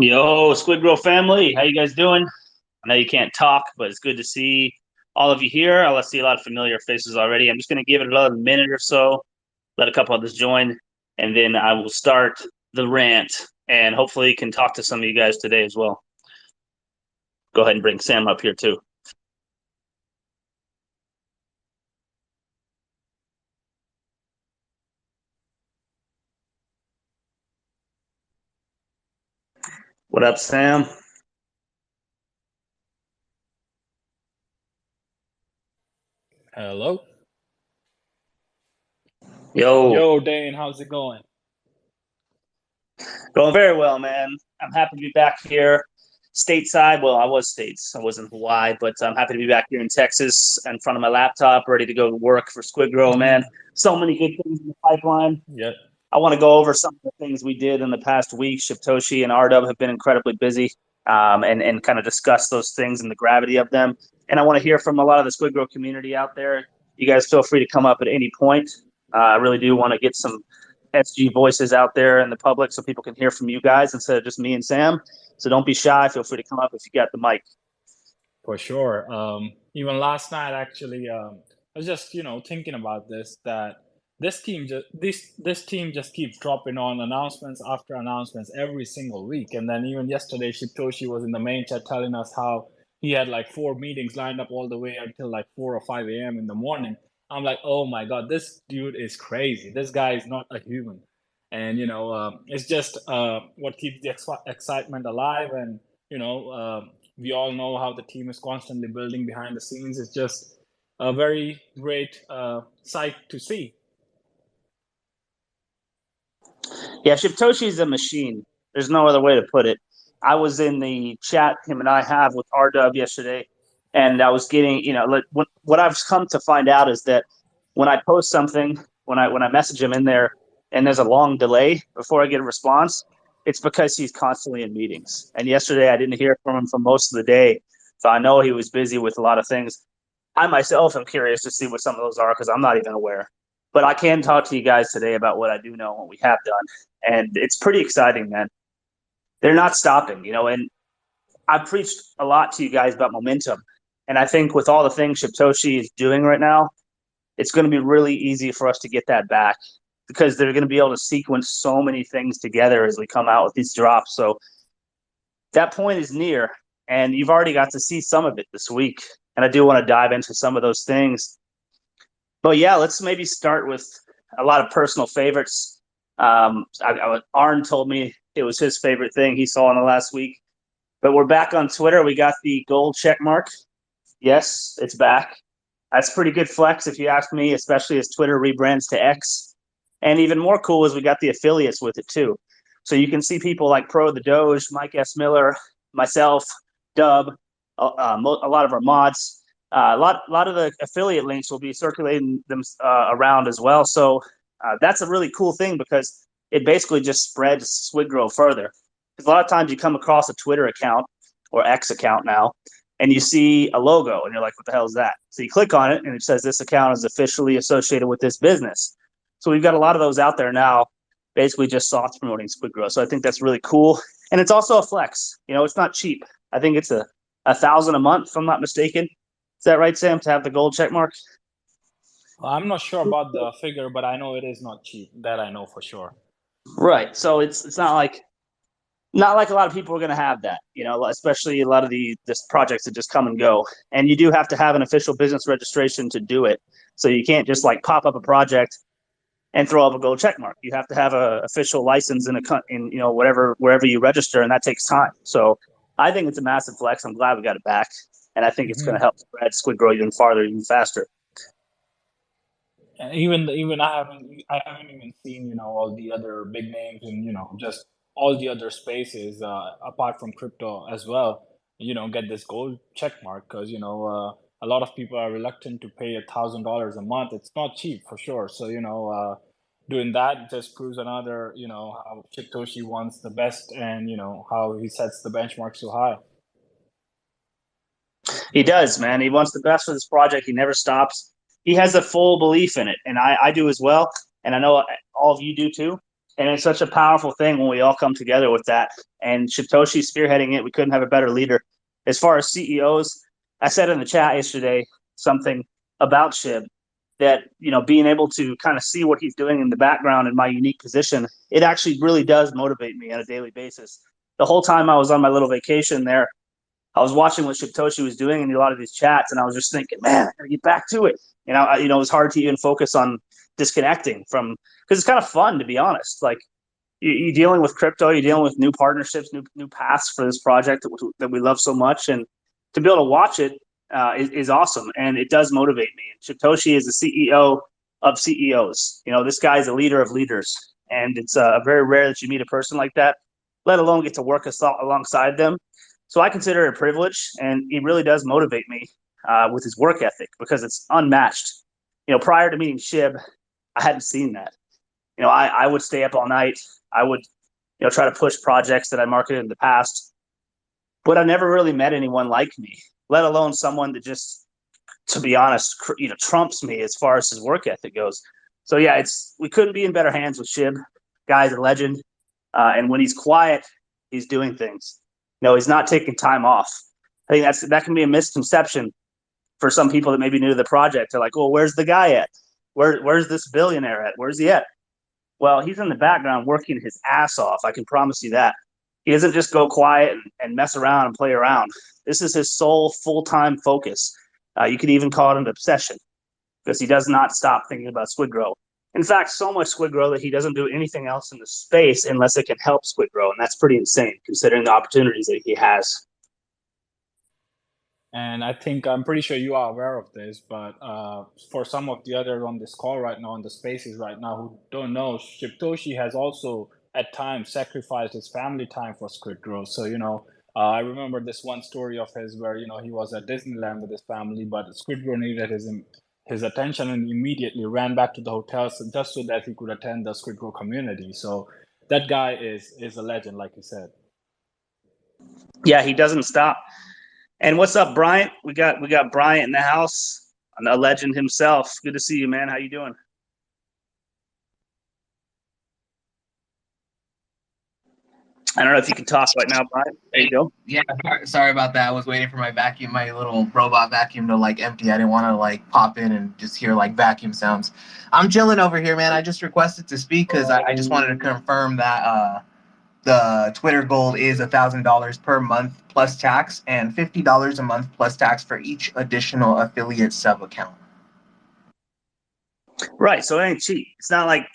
Yo, SquidGrow family, how you guys doing? I know you can't talk, but it's good to see all of you here. I see a lot of familiar faces already. I'm just going to give it another minute or so, let a couple others join, and then I will start the rant, and hopefully can talk to some of you guys today as well. Go ahead and bring Sam up here too. What up, Sam? Hello. Yo, Yo, Dane, how's it going? going very well, man. I'm happy to be back here stateside. Well, I was states. I was in Hawaii, but I'm happy to be back here in Texas in front of my laptop, ready to go to work for SquidGrow, man. So many good things in the pipeline. Yeah. I want to go over some of the things we did in the past week. Shiptoshi and RW have been incredibly busy, and kind of discuss those things and the gravity of them. And I want to hear from a lot of the SquidGrow community out there. You guys feel free to come up at any point. I really do want to get some SG voices out there in the public so people can hear from you guys instead of just me and Sam. So don't be shy. Feel free to come up if you got the mic. For sure. Even last night, actually, I was just thinking about this that this team just keeps dropping on announcements after announcements every single week, and then even yesterday, Shitoshi was in the main chat telling us how he had like 4 meetings lined up all the way until like 4 or 5 a.m. in the morning. I'm like, oh my god, this dude is crazy. This guy is not a human, and it's just what keeps the excitement alive, and you know. We all know how the team is constantly building behind the scenes. It's just a very great sight to see. Yeah, Shiptoshi is a machine. There's no other way to put it. I was in the chat him and I have with RW yesterday, and I was getting, what I've come to find out is that when I post something, when I message him in there, and there's a long delay before I get a response, it's because he's constantly in meetings. And yesterday I didn't hear from him for most of the day, so I know he was busy with a lot of things. I myself am curious to see what some of those are because I'm not even aware. But I can talk to you guys today about what I do know and what we have done, and it's pretty exciting, man. They're not stopping, and I preached a lot to you guys about momentum, and I think with all the things Shiptoshi is doing right now, it's going to be really easy for us to get that back because they're going to be able to sequence so many things together as we come out with these drops. So that point is near, and you've already got to see some of it this week. And I do want to dive into some of those things. But yeah, let's maybe start with a lot of personal favorites. Arn told me it was his favorite thing he saw in the last week. But we're back on Twitter. We got the gold check mark. Yes, it's back. That's pretty good flex if you ask me, especially as Twitter rebrands to X. And even more cool is we got the affiliates with it too. So you can see people like Pro the Doge, Mike S. Miller, myself, Dub, a lot of our mods. A lot of the affiliate links will be circulating them around as well. So that's a really cool thing because it basically just spreads SquidGrow further. Because a lot of times you come across a Twitter account or X account now, and you see a logo, and you're like, "What the hell is that?" So you click on it, and it says this account is officially associated with this business. So we've got a lot of those out there now, basically just soft promoting SquidGrow. So I think that's really cool, and it's also a flex. It's not cheap. I think it's a thousand a month, if I'm not mistaken. Is that right, Sam? To have the gold check mark? I'm not sure about the figure, but I know it is not cheap. That I know for sure. Right. So it's not like a lot of people are going to have that, especially a lot of the this projects that just come and go. And you do have to have an official business registration to do it. So you can't just like pop up a project and throw up a gold check mark. You have to have a official license in whatever wherever you register, and that takes time. So I think it's a massive flex. I'm glad we got it back, and I think it's going to Hmm. help spread SquidGrow even farther, even faster. Even I haven't even seen all the other big names and just all the other spaces apart from crypto as well. Get this gold check mark because a lot of people are reluctant to pay $1,000 a month. It's not cheap for sure. So doing that just proves another how Shitoshi wants the best, and how he sets the benchmark so high. He does, man. He wants the best for this project. He never stops. He has a full belief in it, and I do as well. And I know all of you do too. And it's such a powerful thing when we all come together with that. And Shibtoshi spearheading it, we couldn't have a better leader. As far as CEOs, I said in the chat yesterday something about Shib that, being able to kind of see what he's doing in the background in my unique position, it actually really does motivate me on a daily basis. The whole time I was on my little vacation there, I was watching what Shibtoshi was doing in a lot of these chats, and I was just thinking, man, I gotta get back to it. It was hard to even focus on disconnecting from, because it's kind of fun, to be honest. Like, you're dealing with crypto, you're dealing with new partnerships, new paths for this project that we love so much, and to be able to watch it is awesome, and it does motivate me. And Shibtoshi is the CEO of CEOs. This guy is a leader of leaders, and it's very rare that you meet a person like that, let alone get to work alongside them. So I consider it a privilege, and he really does motivate me with his work ethic because it's unmatched. Prior to meeting Shib, I hadn't seen that. I would stay up all night. I would, try to push projects that I marketed in the past, but I never really met anyone like me, let alone someone that just, to be honest, trumps me as far as his work ethic goes. So yeah, we couldn't be in better hands with Shib. Guy's a legend, and when he's quiet, he's doing things. He's not taking time off. I think that can be a misconception for some people that may be new to the project. They're like, "Well, where's the guy at? Where's this billionaire at? Where's he at?" Well, he's in the background working his ass off. I can promise you that. He doesn't just go quiet and mess around and play around. This is his sole full-time focus. You could even call it an obsession because he does not stop thinking about SquidGrow. In fact, so much SquidGrow that he doesn't do anything else in the space unless it can help SquidGrow, and that's pretty insane considering the opportunities that he has. And I'm pretty sure you are aware of this, but for some of the others on this call right now, on the spaces right now, who don't know, Shibtoshi has also at times sacrificed his family time for SquidGrow. So, I remember this one story of his where, he was at Disneyland with his family, but SquidGrow needed his attention and immediately ran back to the hotel just so that he could attend the SquidGrow community. So that guy is a legend, like you said. Yeah, he doesn't stop. And what's up, Bryant? We got Bryant in the house, a legend himself. Good to see you, man. How you doing? I don't know if you can talk right now, Bryant. There you go. Yeah, sorry about that. I was waiting for my little robot vacuum to empty. I didn't want to pop in and just hear vacuum sounds. I'm chilling over here, man. I just requested to speak because I just wanted to confirm that the Twitter gold is $1,000 per month plus tax and $50 a month plus tax for each additional affiliate sub account. Right, so it ain't cheap. It's not like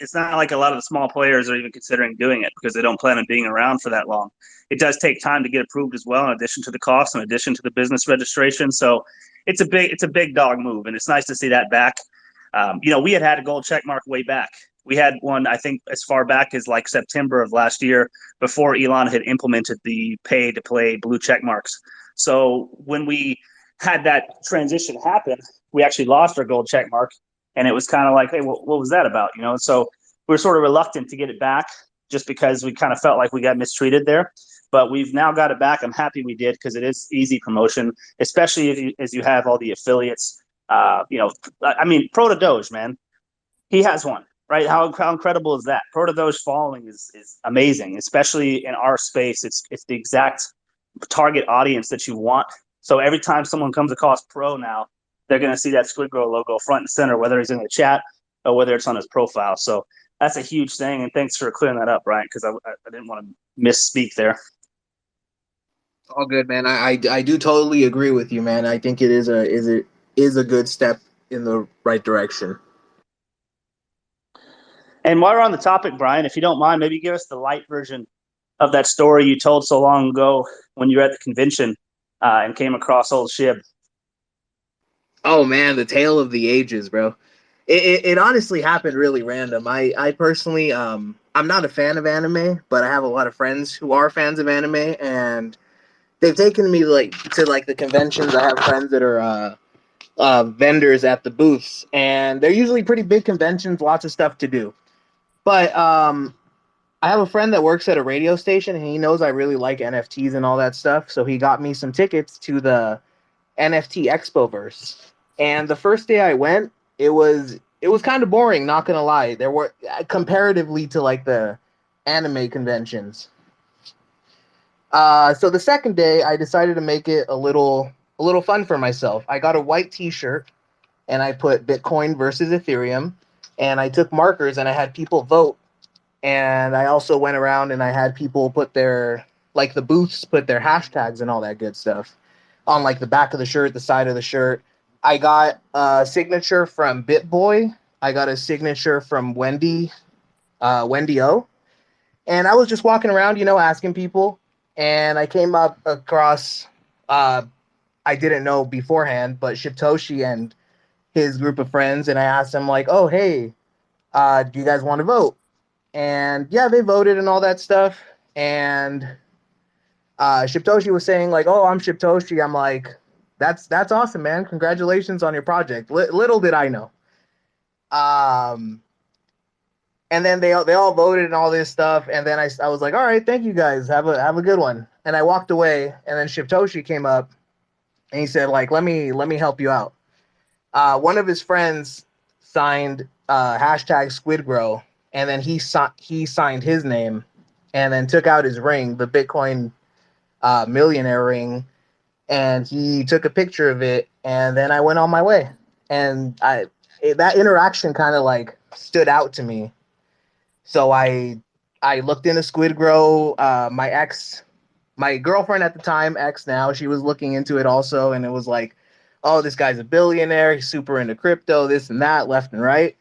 a lot of the small players are even considering doing it because they don't plan on being around for that long. It does take time to get approved as well, in addition to the cost, in addition to the business registration. So it's a big dog move, and it's nice to see that back. We had a gold check mark way back. We had one, I think, as far back as September of last year, before Elon had implemented the pay to play blue check marks. So when we had that transition happen, we actually lost our gold check mark. And it was kind of like, hey, what was that about? So we were sort of reluctant to get it back just because we kind of felt like we got mistreated there. But we've now got it back. I'm happy we did because it is easy promotion, especially as you have all the affiliates. Proto Doge, man, he has one, right? How incredible is that? Proto Doge following is amazing, especially in our space. It's the exact target audience that you want. So every time someone comes across Pro now, they're going to see that SquidGrow logo front and center, whether he's in the chat or whether it's on his profile. So that's a huge thing. And thanks for clearing that up, Brian, because I didn't want to misspeak there. All good, man. I do totally agree with you, man. I think it is a good step in the right direction. And while we're on the topic, Brian, if you don't mind, maybe give us the light version of that story you told so long ago when you were at the convention and came across old Shib. Oh man, the tale of the ages, bro. It honestly happened really random. I personally I'm not a fan of anime, but I have a lot of friends who are fans of anime, and they've taken me to the conventions. I have friends that are vendors at the booths, and they're usually pretty big conventions, lots of stuff to do. But I have a friend that works at a radio station, and he knows I really like NFTs and all that stuff, so he got me some tickets to the NFT Expoverse. And the first day I went, it was kind of boring, not gonna lie. There were, comparatively to anime conventions. So the second day, I decided to make it a little fun for myself. I got a white T-shirt and I put Bitcoin versus Ethereum, and I took markers and I had people vote. And I also went around and I had people put their, like the booths, put their hashtags and all that good stuff on like the back of the shirt, the side of the shirt. I got a signature from BitBoy. I got a signature from Wendy O. And I was just walking around, asking people. And I came up across, I didn't know beforehand, but Shiptoshi and his group of friends. And I asked them, like, oh, hey, do you guys want to vote? And yeah, they voted and all that stuff. And Shiptoshi was saying, like, oh, I'm Shiptoshi. I'm like, that's awesome, man. Congratulations on your project. Little did I know. And then they all voted and all this stuff. And then I was like, all right, thank you guys. Have a good one. And I walked away. And then Shiptoshi came up and he said, like, let me help you out. One of his friends signed hashtag SquidGrow, and then he signed his name, and then took out his ring, the Bitcoin millionaire ring, and he took a picture of it, and then I went on my way. And that interaction kind of like stood out to me. So I looked into SquidGrow. My girlfriend at the time, ex now, she was looking into it also, and it was like, oh, this guy's a billionaire. He's super into crypto, this and that, left and right.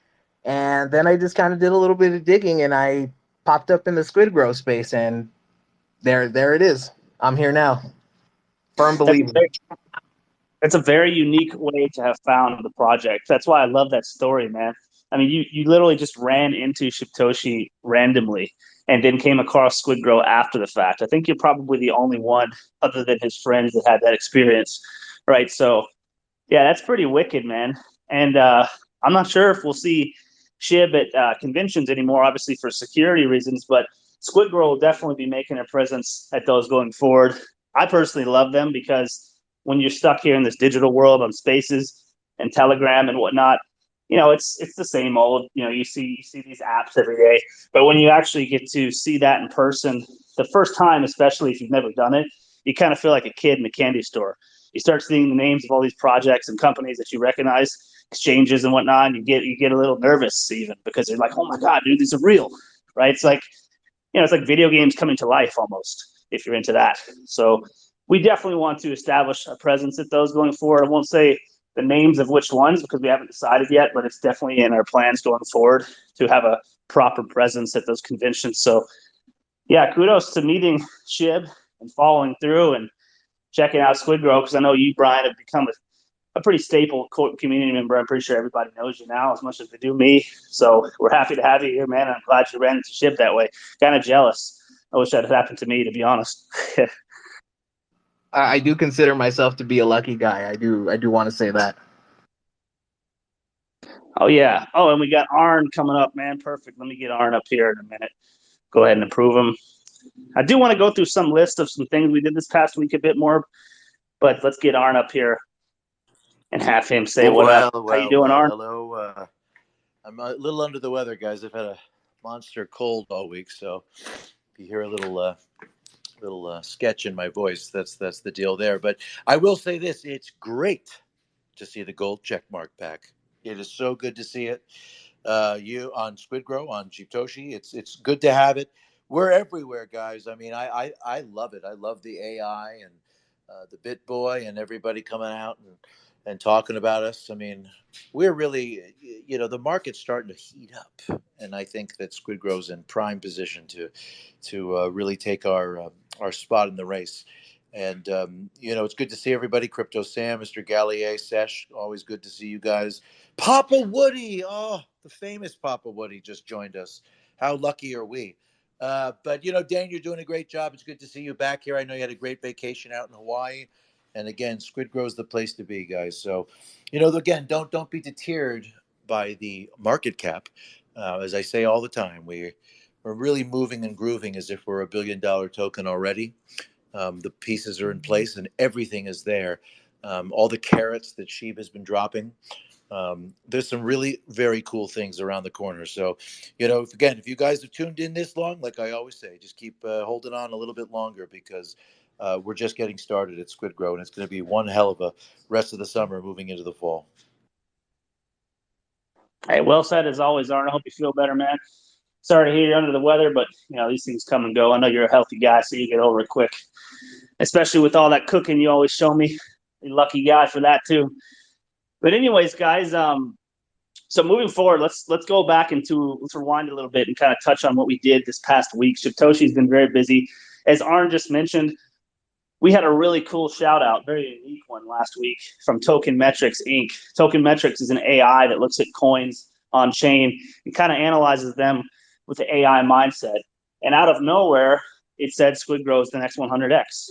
And then I just kind of did a little bit of digging, and I popped up in the SquidGrow space, and there it is. I'm here now. Firm believer. It's a very unique way to have found the project. That's why I love that story, man. I mean, you literally just ran into Shiptoshi randomly and then came across SquidGrow after the fact. I think you're probably the only one other than his friends that had that experience, right? So, yeah, that's pretty wicked, man. And I'm not sure if we'll see Shib at conventions anymore, obviously for security reasons, but SquidGrow will definitely be making a presence at those going forward. I personally love them because when you're stuck here in this digital world on Spaces and Telegram and whatnot, it's the same old. You see these apps every day, but when you actually get to see that in person, the first time, especially if you've never done it, you kind of feel like a kid in a candy store. You start seeing the names of all these projects and companies that you recognize, exchanges and whatnot, and you get a little nervous even because you're like, oh my god, dude, these are real, right? It's like it's like video games coming to life almost if you're into that. So we definitely want to establish a presence at those going forward. I won't say the names of which ones because we haven't decided yet, but it's definitely in our plans going forward to have a proper presence at those conventions. So yeah, kudos to meeting Shib and following through and checking out SquidGrow because I know you, Brian, have become a pretty staple community member. I'm pretty sure everybody knows you now as much as they do me. So we're happy to have you here, man. I'm glad you ran into Shib that way. Kind of jealous. I wish that had happened to me, to be honest. I do consider myself to be a lucky guy. I do want to say that. Oh, yeah. Oh, and we got Arn coming up, man. Perfect. Let me get Arn up here in a minute. Go ahead and approve him. I do want to go through some list of some things we did this past week a bit more, but let's get Arn up here and have him say what up. How you doing, Arn? Hello. I'm a little under the weather, guys. I've had a monster cold all week, so if you hear a little sketch in my voice, that's the deal there. But I will say this: it's great to see the gold check mark back. It is so good to see it. You on SquidGrow, on Jitoshi, it's good to have it. We're everywhere, guys. I mean, I love it. I love the AI and the BitBoy and everybody coming out and talking about us. I mean, we're really, the market's starting to heat up, and I think that SquidGrow's in prime position to really take our spot in the race. And it's good to see everybody. Crypto Sam, Mr. Gallier, Sesh, always good to see you guys. Papa Woody, oh, the famous Papa Woody just joined us. How lucky are we? But Dan, you're doing a great job. It's good to see you back here. I know you had a great vacation out in Hawaii. And again, SquidGrow's the place to be, guys. So, again, don't be deterred by the market cap. As I say all the time, we're really moving and grooving as if we're $1 billion token already. The pieces are in place and everything is there. All the carrots that Sheeb has been dropping, There's some really very cool things around the corner. So, if you guys have tuned in this long, like I always say, just keep holding on a little bit longer, because we're just getting started at SquidGrow, and it's going to be one hell of a rest of the summer moving into the fall. Hey, well said as always, Arnold. I hope you feel better, man. Sorry to hear you're under the weather, but these things come and go. I know you're a healthy guy, so you get over it quick. Especially with all that cooking you always show me. You're a lucky guy for that too. But anyways, guys, so moving forward, let's go back let's rewind a little bit and kind of touch on what we did this past week. Shibtoshi's been very busy. As Arn just mentioned, we had a really cool shout out, very unique one last week from Token Metrics Inc. Token Metrics is an AI that looks at coins on chain and kind of analyzes them with the AI mindset. And out of nowhere, it said SquidGrow is the next 100x.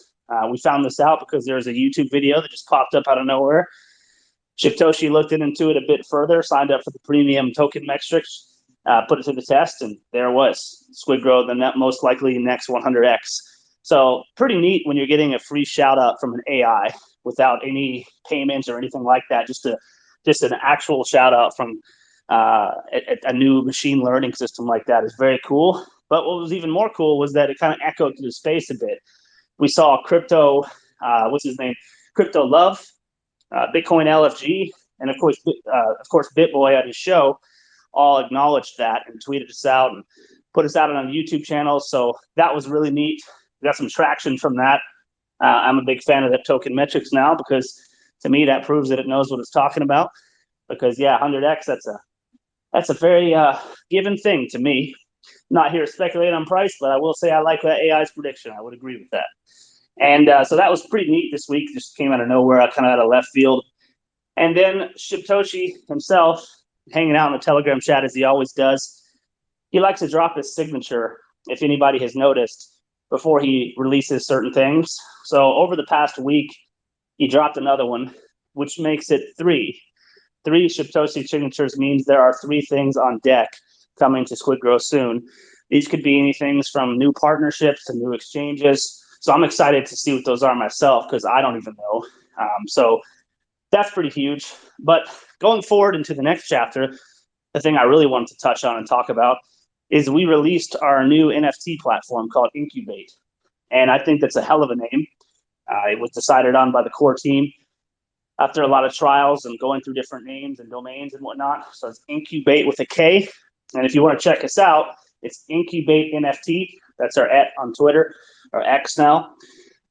We found this out because there was a YouTube video that just popped up out of nowhere. Shibtoshi looked into it a bit further, signed up for the premium Token Metrics, put it to the test, and there it was. SquidGrow, the most likely next 100x. So pretty neat when you're getting a free shout out from an AI without any payments or anything like that. Just an actual shout out from a new machine learning system like that is very cool. But what was even more cool was that it kind of echoed through space a bit. We saw Crypto, what's his name? Crypto Love, Bitcoin LFG, and of course BitBoy on his show all acknowledged that and tweeted us out and put us out on a YouTube channel. So that was really neat. We got some traction from that. I'm a big fan of the Token Metrics now, because to me that proves that it knows what it's talking about. Because 100x, that's a very given thing to me. Not here to speculate on price, but I will say I like that AI's prediction. I would agree with that. And so that was pretty neat this week. Just came out of nowhere, kind of out of left field. And then Shibtoshi himself, hanging out in the Telegram chat as he always does, he likes to drop his signature, if anybody has noticed, before he releases certain things. So over the past week, he dropped another one, which makes it 3. 3 Shibtoshi signatures means there are 3 things on deck coming to SquidGrow soon. These could be anything from new partnerships to new exchanges. So I'm excited to see what those are myself, because I don't even know. So that's pretty huge. But going forward into the next chapter, the thing I really wanted to touch on and talk about is we released our new NFT platform called Incubate. And I think that's a hell of a name. It was decided on by the core team after a lot of trials and going through different names and domains and whatnot. So it's Incubate with a K. And if you want to check us out, it's Incubate NFT. That's our @ on Twitter, or X now.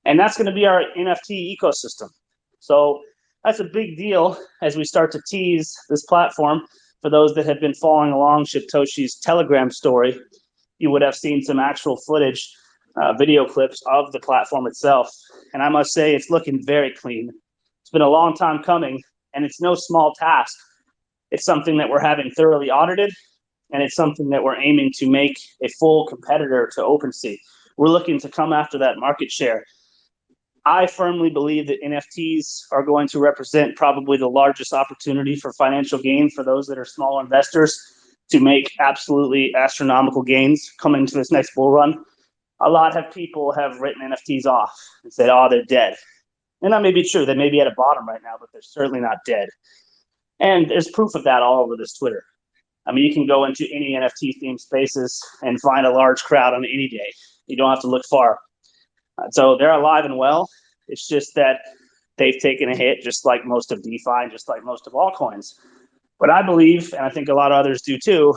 And that's going to be our NFT ecosystem. So that's a big deal as we start to tease this platform. For those that have been following along Shibtoshi's Telegram story, you would have seen some actual footage, video clips of the platform itself. And I must say, it's looking very clean. It's been a long time coming, and it's no small task. It's something that we're having thoroughly audited, and it's something that we're aiming to make a full competitor to OpenSea. We're looking to come after that market share. I firmly believe that NFTs are going to represent probably the largest opportunity for financial gain for those that are small investors to make absolutely astronomical gains coming into this next bull run. A lot of people have written NFTs off and said, oh, they're dead. And that may be true. They may be at a bottom right now, but they're certainly not dead. And there's proof of that all over this Twitter. I mean, you can go into any NFT themed spaces and find a large crowd on any day. You don't have to look far. So they're alive and well. It's just that they've taken a hit, just like most of DeFi, just like most of altcoins. But I believe, and I think a lot of others do too,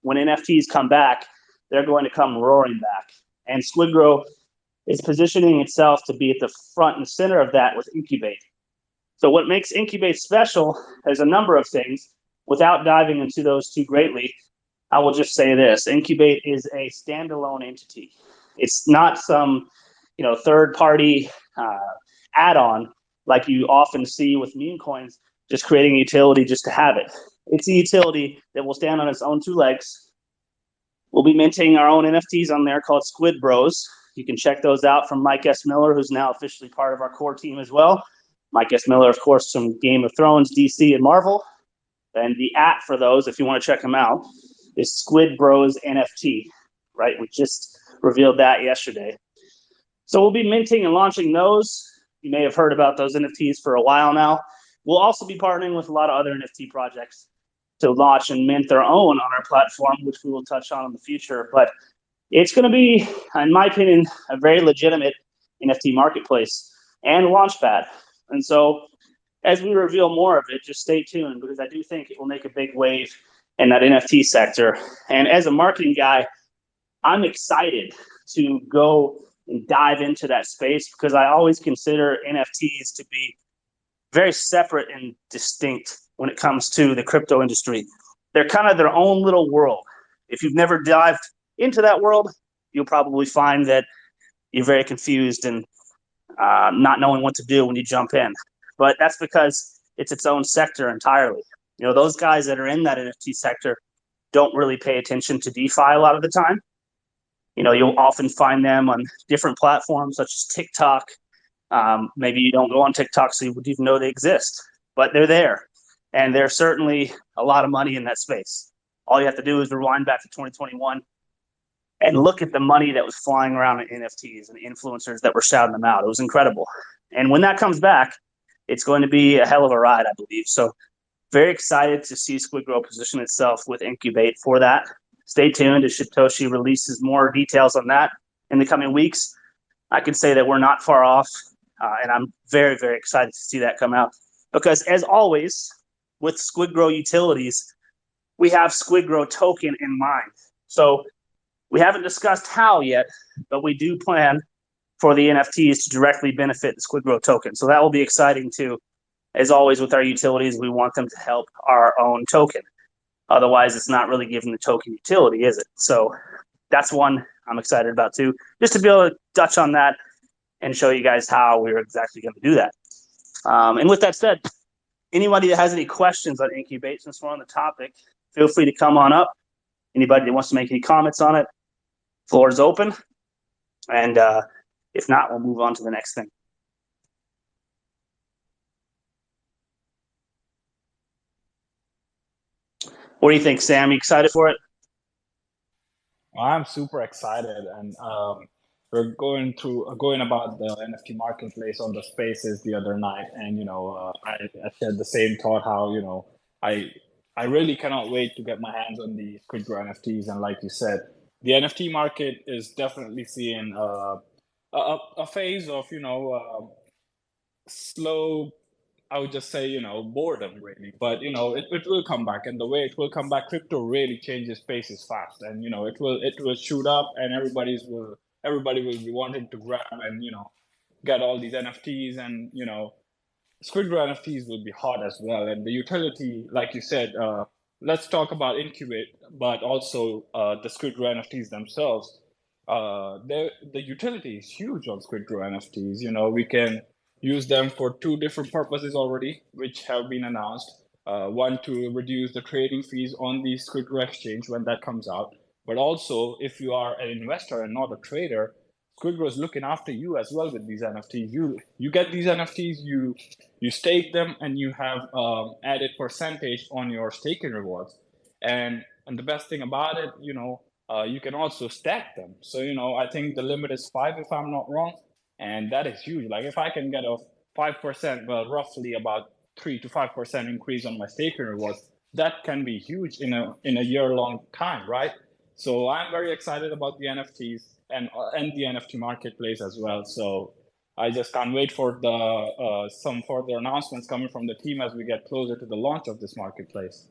when NFTs come back, they're going to come roaring back. And SquidGrow is positioning itself to be at the front and center of that with Incubate. So what makes Incubate special is a number of things. Without diving into those too greatly, I will just say this. Incubate is a standalone entity. It's not some third-party add-on like you often see with meme coins, just creating a utility just to have it. It's a utility that will stand on its own 2 legs. We'll be minting our own NFTs on there called Squid Bros. You can check those out from Mike S. Miller, who's now officially part of our core team as well. Mike S. Miller, of course, from Game of Thrones, DC, and Marvel. And the @ for those, if you want to check them out, is Squid Bros NFT, right? We just revealed that yesterday. So we'll be minting and launching those. You may have heard about those NFTs for a while now. we'll also be partnering with a lot of other NFT projects to launch and mint their own on our platform, which we will touch on in the future. But it's going to be, in my opinion, a very legitimate NFT marketplace and launchpad. And so as we reveal more of it, just stay tuned, because I do think it will make a big wave in that NFT sector. And as a marketing guy, I'm excited to go and dive into that space, because I always consider NFTs to be very separate and distinct when it comes to the crypto industry. They're kind of their own little world. If you've never dived into that world, you'll probably find that you're very confused and not knowing what to do when you jump in. But that's because it's its own sector entirely. You know, those guys that are in that NFT sector don't really pay attention to DeFi a lot of the time. You know, you'll often find them on different platforms such as TikTok. Maybe you don't go on TikTok, so you wouldn't even know they exist, but they're there. And there's certainly a lot of money in that space. All you have to do is rewind back to 2021 and look at the money that was flying around in NFTs and influencers that were shouting them out. It was incredible. And when that comes back, it's going to be a hell of a ride, I believe. So very excited to see SquidGrow position itself with Incubate for that. Stay tuned as Satoshi releases more details on that in the coming weeks. I can say that we're not far off, and I'm very, very excited to see that come out. Because as always, with SquidGrow utilities, we have SquidGrow token in mind. So we haven't discussed how yet, but we do plan for the NFTs to directly benefit the SquidGrow token. So that will be exciting too. As always with our utilities, we want them to help our own token. Otherwise, it's not really giving the token utility, is it? So that's one I'm excited about too, just to be able to touch on that and show you guys how we're exactly going to do that. And with that said, anybody that has any questions on Incubate, since we're on the topic, feel free to come on up. Anybody that wants to make any comments on it, floor is open. And if not, we'll move on to the next thing. What do you think, Sam? You excited for it? I'm super excited, and we're going about the NFT marketplace on the Spaces the other night, and I shared the same thought. How I really cannot wait to get my hands on the SquidGrow NFTs, and like you said, the NFT market is definitely seeing a phase of slow. I would just say, boredom really, but it will come back, and the way it will come back, crypto really changes paces fast, and it will shoot up, and everybody will be wanting to grab and get all these NFTs, and SquidGrow NFTs will be hot as well, and the utility, like you said, let's talk about Incubate, but also the SquidGrow NFTs themselves. The utility is huge on SquidGrow NFTs. We can use them for two different purposes already, which have been announced. One, to reduce the trading fees on the SquidGrow exchange when that comes out. But also, if you are an investor and not a trader, SquidGrow is looking after you as well with these NFTs. You get these NFTs, you stake them, and you have added percentage on your staking rewards. And the best thing about it, you can also stack them. So I think the limit is 5, if I'm not wrong. And that is huge. Like if I can get a 5%, well, roughly about 3 to 5% increase on my staking rewards, that can be huge in a year-long time, right? So I'm very excited about the NFTs and the NFT marketplace as well. So I just can't wait for the some further announcements coming from the team as we get closer to the launch of this marketplace.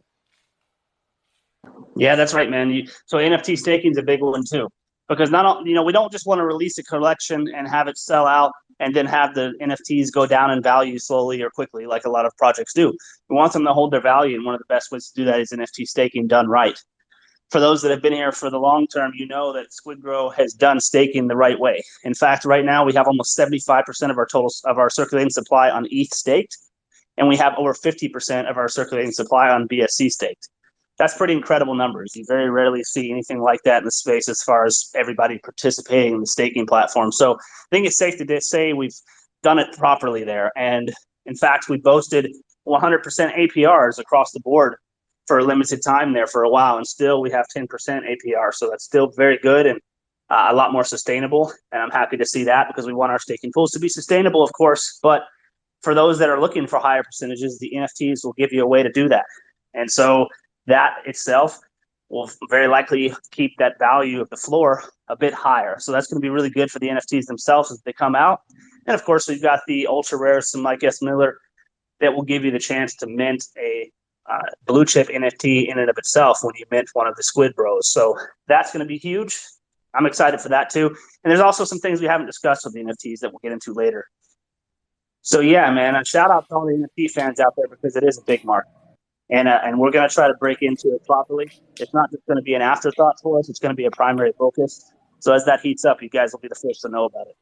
Yeah, that's right, man. So NFT staking is a big one too. Because we don't just want to release a collection and have it sell out and then have the NFTs go down in value slowly or quickly, like a lot of projects do. We want them to hold their value, and one of the best ways to do that is NFT staking done right. For those that have been here for the long term, you know that SquidGrow has done staking the right way. In fact, right now we have almost 75% of our circulating supply on ETH staked, and we have over 50% of our circulating supply on BSC staked. That's pretty incredible numbers. You very rarely see anything like that in the space as far as everybody participating in the staking platform. So I think it's safe to say we've done it properly there. And in fact, we boasted 100% APRs across the board for a limited time there for a while. And still we have 10% APR. So that's still very good and a lot more sustainable. And I'm happy to see that, because we want our staking pools to be sustainable, of course, but for those that are looking for higher percentages, the NFTs will give you a way to do that. And so that itself will very likely keep that value of the floor a bit higher. So that's going to be really good for the NFTs themselves as they come out. And of course, we've got the ultra rares, some Mike S. Miller, that will give you the chance to mint a blue chip NFT in and of itself when you mint one of the SquidGrows. So that's going to be huge. I'm excited for that too. And there's also some things we haven't discussed with the NFTs that we'll get into later. So yeah, man, a shout out to all the NFT fans out there because it is a big market. And we're going to try to break into it properly. It's not just going to be an afterthought for us. It's going to be a primary focus. So as that heats up, you guys will be the first to know about it.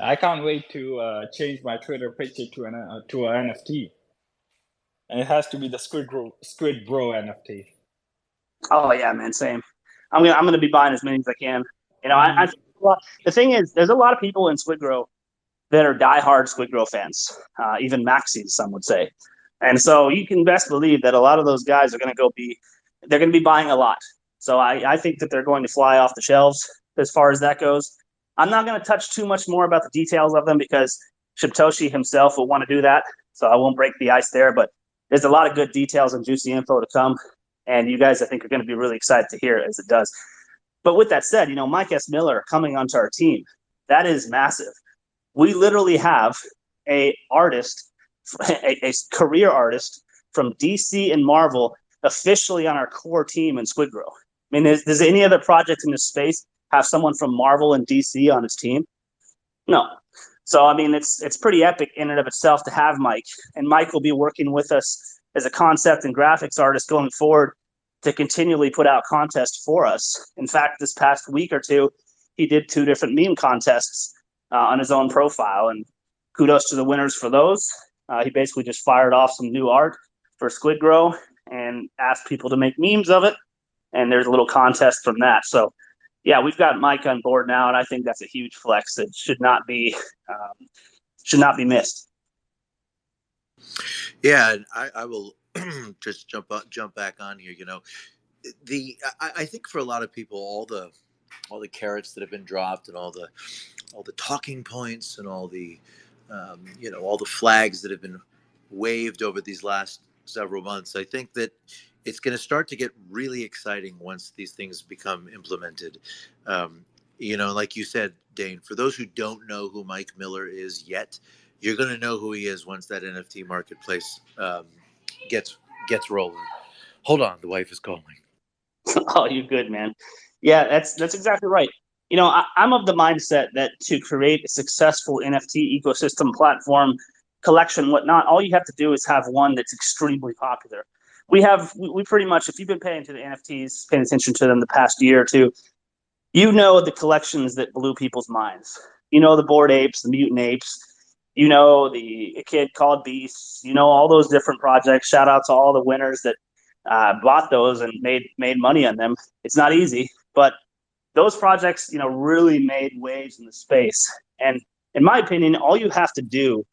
I can't wait to change my Twitter picture to an NFT. And it has to be the SquidGrow NFT. Oh yeah, man, same. I'm gonna be buying as many as I can. You know, the thing is, there's a lot of people in SquidGrow that are diehard SquidGrow fans, even maxis, some would say. And so you can best believe that a lot of those guys are going to they're going to be buying a lot. So I think that they're going to fly off the shelves as far as that goes. I'm not going to touch too much more about the details of them because Shibtoshi himself will want to do that. So I won't break the ice there, but there's a lot of good details and juicy info to come. And you guys, I think, are going to be really excited to hear it as it does. But with that said, you know, Mike S. Miller coming onto our team, that is massive. We literally have a career artist from DC and Marvel officially on our core team in SquidGrow. I mean, does any other project in this space have someone from Marvel and DC on its team? No. So, I mean, it's pretty epic in and of itself to have Mike. And Mike will be working with us as a concept and graphics artist going forward to continually put out contests for us. In fact, this past week or two, he did 2 different meme contests on his own profile. And kudos to the winners for those. He basically just fired off some new art for SquidGrow and asked people to make memes of it. And there's a little contest from that. So, yeah, we've got Mike on board now, and I think that's a huge flex that should not be missed. Yeah, and I will just jump back on here. You know, I think for a lot of people, all the carrots that have been dropped and all the talking points and all the all the flags that have been waved over these last several months, I think that it's going to start to get really exciting once these things become implemented. Like you said, Dane, for those who don't know who Mike Miller is yet, you're going to know who he is once that NFT marketplace gets rolling. Hold on, the wife is calling. Oh, you're good, man. Yeah, that's exactly right. You know, I'm of the mindset that to create a successful NFT ecosystem, platform, collection, whatnot, all you have to do is have one that's extremely popular. We pretty much, if you've been paying to the NFTs, paying attention to them the past year or two, you know the collections that blew people's minds. You know the Bored Apes, the Mutant Apes. You know a Kid Called Beasts. You know all those different projects. Shout out to all the winners that bought those and made money on them. It's not easy, but those projects, really made waves in the space. And in my opinion, all you have to do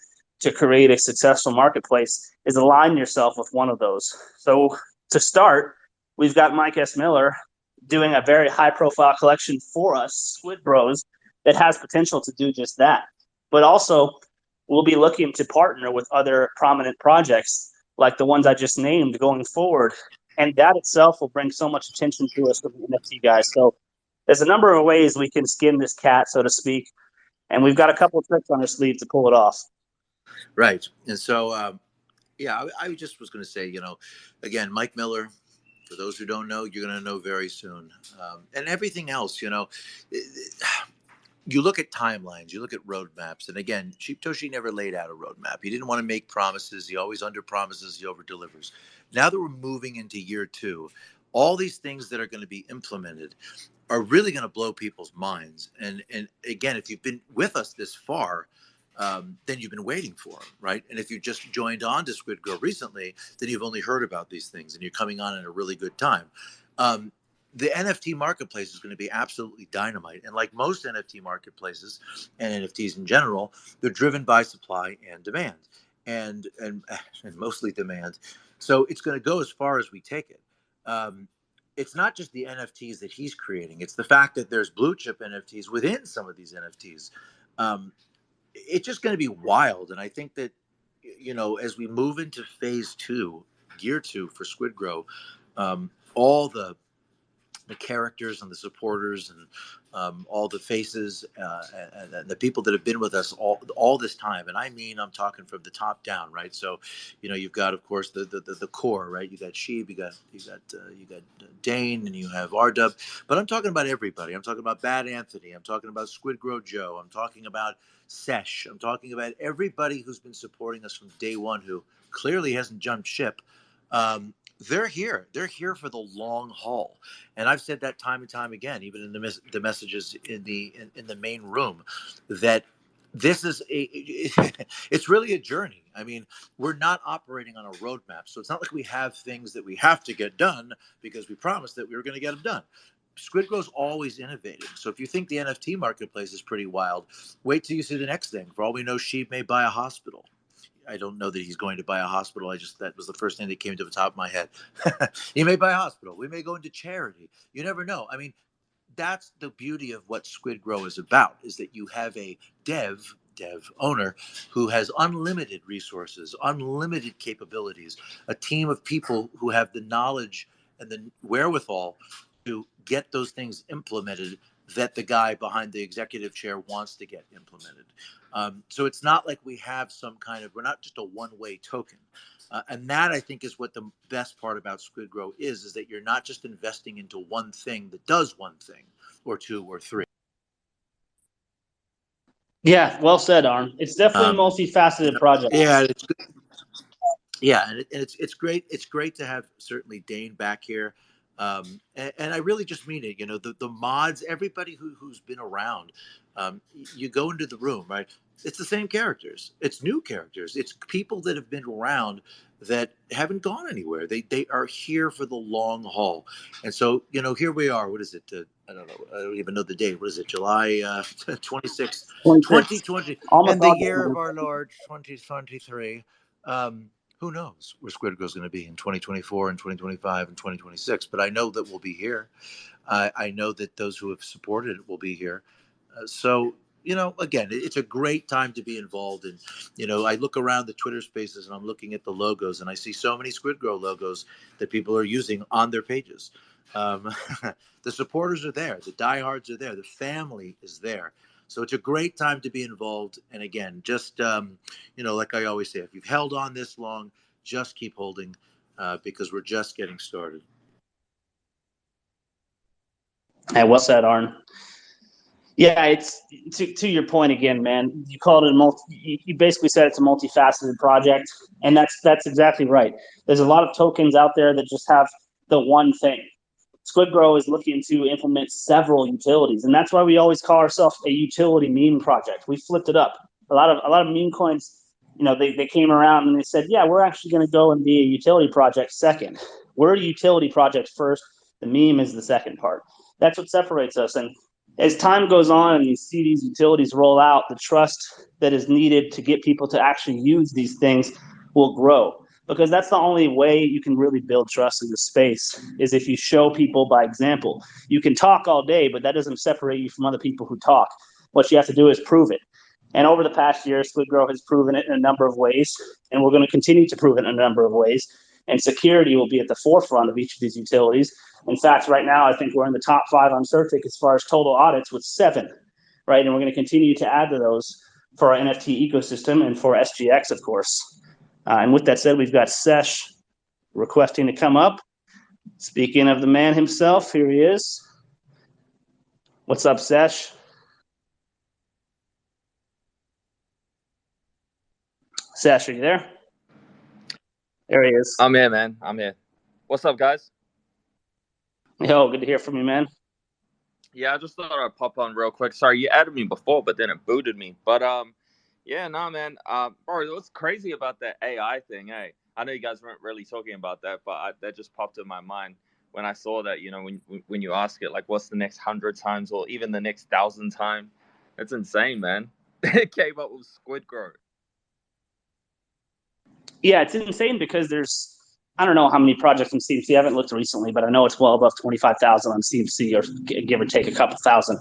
to create a successful marketplace is align yourself with one of those. So to start, we've got Mike S. Miller doing a very high-profile collection for us, SquidGrows, that has potential to do just that. But also, we'll be looking to partner with other prominent projects like the ones I just named going forward. And that itself will bring so much attention to us from the NFT guys. So there's a number of ways we can skin this cat, so to speak. And we've got a couple of tricks on our sleeve to pull it off. Right. And so, I just was going to say, again, Mike Miller, for those who don't know, you're going to know very soon. And everything else, you look at timelines, you look at roadmaps. And again, Shibtoshi never laid out a roadmap. He didn't want to make promises. He always under promises, he over delivers. Now that we're moving into year 2, all these things that are going to be implemented are really going to blow people's minds. And again, if you've been with us this far, then you've been waiting for them, right? And if you just joined on to SquidGrow recently, then you've only heard about these things and you're coming on at a really good time. The NFT marketplace is going to be absolutely dynamite. And like most NFT marketplaces and NFTs in general, they're driven by supply and demand and mostly demand. So it's going to go as far as we take it. It's not just the NFTs that he's creating. It's the fact that there's blue chip NFTs within some of these NFTs. It's just going to be wild. And I think that, as we move into phase 2, year 2 for SquidGrow, all the characters and the supporters and all the faces and the people that have been with us all this time, and I mean I'm talking from the top down, right? So, you've got, of course, the core, right? You got Sheeb, you got Dane, and you have RW, but I'm talking about everybody. I'm talking about Bad Anthony. I'm talking about SquidGrow Joe. I'm talking about Sesh. I'm talking about everybody who's been supporting us from day one, who clearly hasn't jumped ship. They're here. They're here for the long haul, and I've said that time and time again, even in the messages in the main room, that this is it's really a journey. I mean, we're not operating on a roadmap, so it's not like we have things that we have to get done because we promised that we were going to get them done. SquidGrow's always innovating. So if you think the NFT marketplace is pretty wild, wait till you see the next thing. For all we know, Sheep may buy a hospital. I don't know that he's going to buy a hospital. That was the first thing that came to the top of my head. He may buy a hospital. We may go into charity. You never know. I mean, that's the beauty of what SquidGrow is about, is that you have a dev owner who has unlimited resources, unlimited capabilities, a team of people who have the knowledge and the wherewithal to get those things implemented that the guy behind the executive chair wants to get implemented. So it's not like we have we're not just a one-way token. And that, I think, is what the best part about SquidGrow is that you're not just investing into one thing that does one thing or two or three. Yeah, well said, Arn. It's definitely a multifaceted project. Yeah, it's good. Yeah, and it's great. It's great to have certainly Dane back here. And I really just mean it. The mods, everybody who's been around, you go into the room, right? It's the same characters. It's new characters. It's people that have been around that haven't gone anywhere. They are here for the long haul. And so, here we are. What is it? I don't know. I don't even know the date. What is it? July 26th, 2020. And the year of our Lord, 2023. Who knows where SquidGrow is going to be in 2024 and 2025 and 2026? But I know that we'll be here. I know that those who have supported it will be here. So, again, it's a great time to be involved. And, I look around the Twitter spaces and I'm looking at the logos and I see so many SquidGrow logos that people are using on their pages. The supporters are there. The diehards are there. The family is there. So it's a great time to be involved. And again, just, like I always say, if you've held on this long, just keep holding because we're just getting started. Hey, well said, Arn. Yeah, it's to your point again, man. You called it you basically said it's a multifaceted project, and that's exactly right. There's a lot of tokens out there that just have the one thing. SquidGrow is looking to implement several utilities, and that's why we always call ourselves a utility meme project. We flipped it up. A lot of meme coins, they came around and they said, yeah, we're actually going to go and be a utility project second. We're a utility project first. The meme is the second part. That's what separates us. And as time goes on and you see these utilities roll out, the trust that is needed to get people to actually use these things will grow. Because that's the only way you can really build trust in the space, is if you show people by example. You can talk all day, but that doesn't separate you from other people who talk. What you have to do is prove it. And over the past year, SquidGrow has proven it in a number of ways, and we're going to continue to prove it in a number of ways. And security will be at the forefront of each of these utilities. In fact, right now, I think we're in the top 5 on Certic as far as total audits with 7, right? And we're going to continue to add to those for our NFT ecosystem and for SGX, of course. And with that said, we've got Sesh requesting to come up. Speaking of the man himself, here he is. What's up, Sesh? Sesh, are you there? There he is. I'm here, man. I'm here. What's up, guys? Yo, good to hear from you, man. Yeah, I just thought I'd pop on real quick. Sorry, you added me before, but then it booted me. But yeah, no, man. Bro, what's crazy about that AI thing? Hey, I know you guys weren't really talking about that, but that just popped in my mind when I saw that. When you ask it, like, what's the next 100 times or even the next 1,000 time? That's insane, man. It came up with SquidGrow. Yeah, it's insane because I don't know how many projects on CMC. I haven't looked recently, but I know it's well above 25,000 on CMC, or give or take a couple thousand.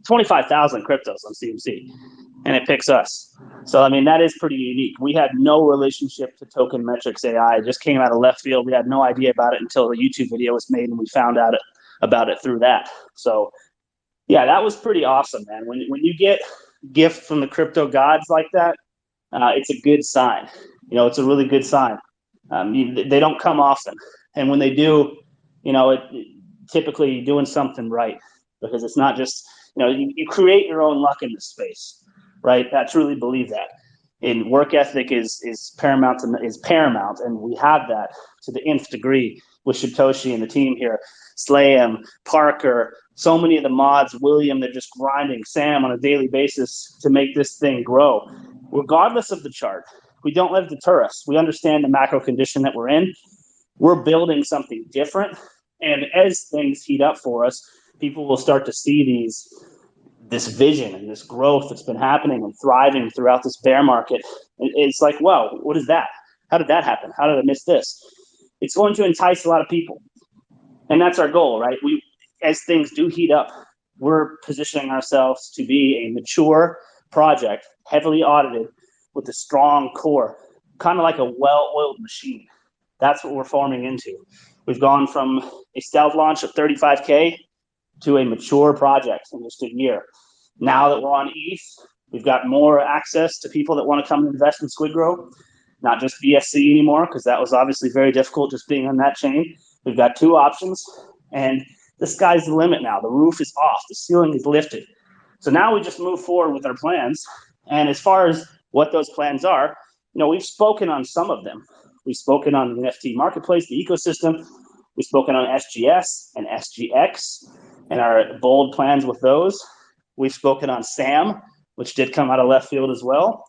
25,000 cryptos on CMC, and it picks us. So, I mean, that is pretty unique. We had no relationship to Token Metrics AI. It just came out of left field. We had no idea about it until the YouTube video was made, and we found out about it through that. So, yeah, that was pretty awesome, man. When you get gift from the crypto gods like that, it's a good sign. It's a really good sign. They don't come often, and when they do, typically doing something right, because it's not just you create your own luck in this space, right? I truly believe that. And work ethic is paramount, and we have that to the nth degree with Satoshi and the team here. Slayham, Parker, so many of the mods, William, they're just grinding, Sam on a daily basis to make this thing grow, regardless of the chart. We don't let it deter us. We understand the macro condition that we're in. We're building something different. And as things heat up for us, people will start to see this vision and this growth that's been happening and thriving throughout this bear market. It's like, wow, what is that? How did that happen? How did I miss this? It's going to entice a lot of people. And that's our goal, right? As things do heat up, we're positioning ourselves to be a mature project, heavily audited, with a strong core, kind of like a well-oiled machine. That's what we're forming into. We've gone from a stealth launch of 35K to a mature project in just a year. Now that we're on ETH, we've got more access to people that want to come and invest in SquidGrow, not just BSC anymore, because that was obviously very difficult just being on that chain. We've got two options, and the sky's the limit now. The roof is off. The ceiling is lifted. So now we just move forward with our plans. And as far as what those plans are, we've spoken on some of them. We've spoken on the NFT marketplace, the ecosystem. We've spoken on SGS and SGX and our bold plans with those. We've spoken on SAM, which did come out of left field as well.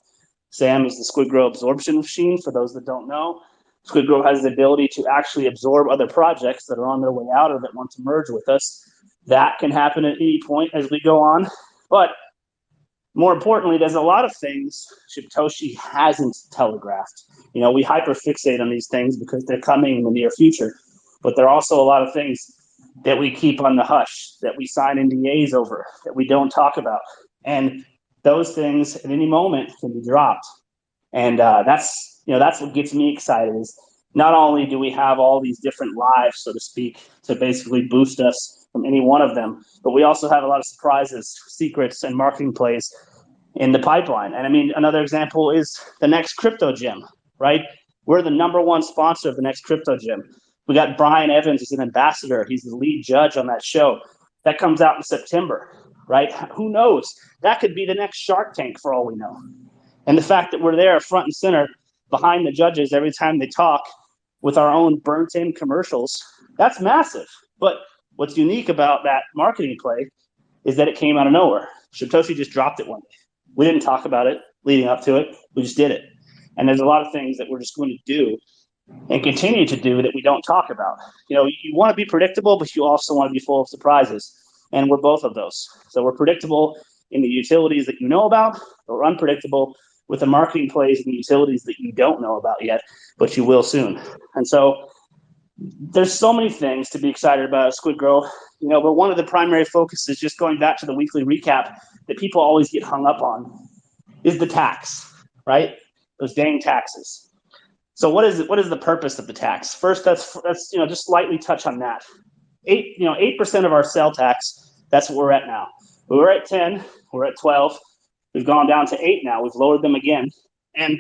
SAM is the SquidGrow absorption machine, for those that don't know. SquidGrow has the ability to actually absorb other projects that are on their way out or that want to merge with us. That can happen at any point as we go on. But more importantly, there's a lot of things Satoshi hasn't telegraphed. We hyperfixate on these things because they're coming in the near future. But there are also a lot of things that we keep on the hush, that we sign NDAs over, that we don't talk about. And those things at any moment can be dropped. And that's what gets me excited, is not only do we have all these different lives, so to speak, to basically boost us from any one of them, but we also have a lot of surprises, secrets, and marketing plays in the pipeline. And I mean, another example is the next crypto gym, right? We're the number one sponsor of the next crypto gym. We got Brian Evans as an ambassador. He's the lead judge on that show. That comes out in September, right? Who knows? That could be the next Shark Tank for all we know. And the fact that we're there front and center behind the judges every time they talk with our own burnt-in commercials, that's massive. But what's unique about that marketing play is that it came out of nowhere. Satoshi just dropped it one day. We didn't talk about it leading up to it. We just did it. And there's a lot of things that we're just going to do and continue to do that we don't talk about. You want to be predictable, but you also want to be full of surprises. And we're both of those. So we're predictable in the utilities that you know about, but we're unpredictable with the marketing plays and the utilities that you don't know about yet, but you will soon. And so there's so many things to be excited about at SquidGrow, but one of the primary focuses, just going back to the weekly recap that people always get hung up on, is the tax, right? Those dang taxes. So what is the purpose of the tax? First, that's just slightly touch on that. 8% of our sell tax, that's what we're at now. We were at 10, we're at 12. We've gone down to 8 now. We've lowered them again. And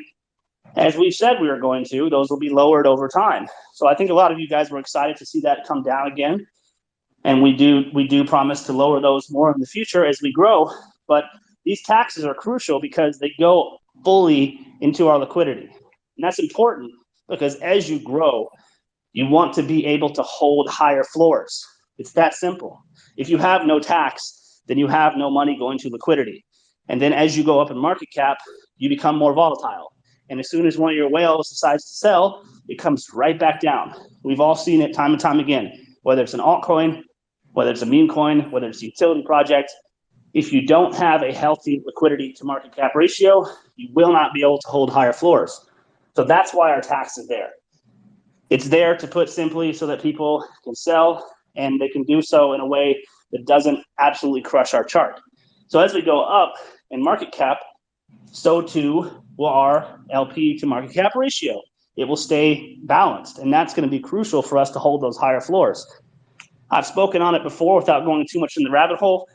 as we said we were going to, those will be lowered over time. So I think a lot of you guys were excited to see that come down again. And we do promise to lower those more in the future as we grow. But these taxes are crucial because they go fully into our liquidity. And that's important because as you grow, you want to be able to hold higher floors. It's that simple. If you have no tax, then you have no money going to liquidity. And then as you go up in market cap, you become more volatile. And as soon as one of your whales decides to sell, it comes right back down. We've all seen it time and time again, whether it's an altcoin, whether it's a meme coin, whether it's a utility project. If you don't have a healthy liquidity to market cap ratio, you will not be able to hold higher floors. So that's why our tax is there. It's there to put simply so that people can sell and they can do so in a way that doesn't absolutely crush our chart. So as we go up in market cap, so too will our LP to market cap ratio. It will stay balanced, and that's going to be crucial for us to hold those higher floors. I've spoken on it before without going too much in the rabbit hole.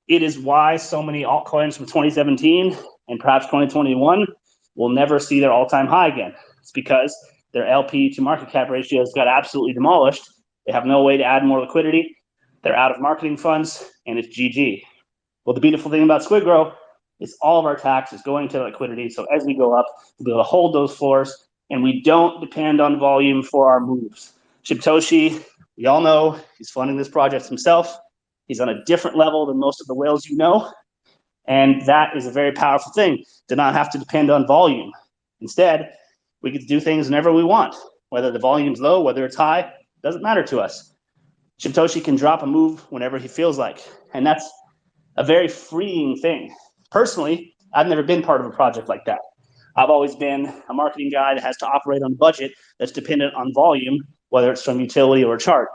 It is why so many altcoins from 2017 and perhaps 2021 will never see their all-time high again. It's because their LP to market cap ratios got absolutely demolished. They have no way to add more liquidity. They're out of marketing funds, and it's GG. Well, the beautiful thing about SquidGrow is all of our tax is going to liquidity. So as we go up, we'll be able to hold those floors, and we don't depend on volume for our moves. Shibtoshi, we all know he's funding this project himself. He's on a different level than most of the whales you know. And that is a very powerful thing, to not have to depend on volume. Instead, we get to do things whenever we want. Whether the volume's low, whether it's high, doesn't matter to us. Shibtoshi can drop a move whenever he feels like. And that's a very freeing thing. Personally, I've never been part of a project like that. I've always been a marketing guy that has to operate on a budget that's dependent on volume, whether it's from utility or a chart.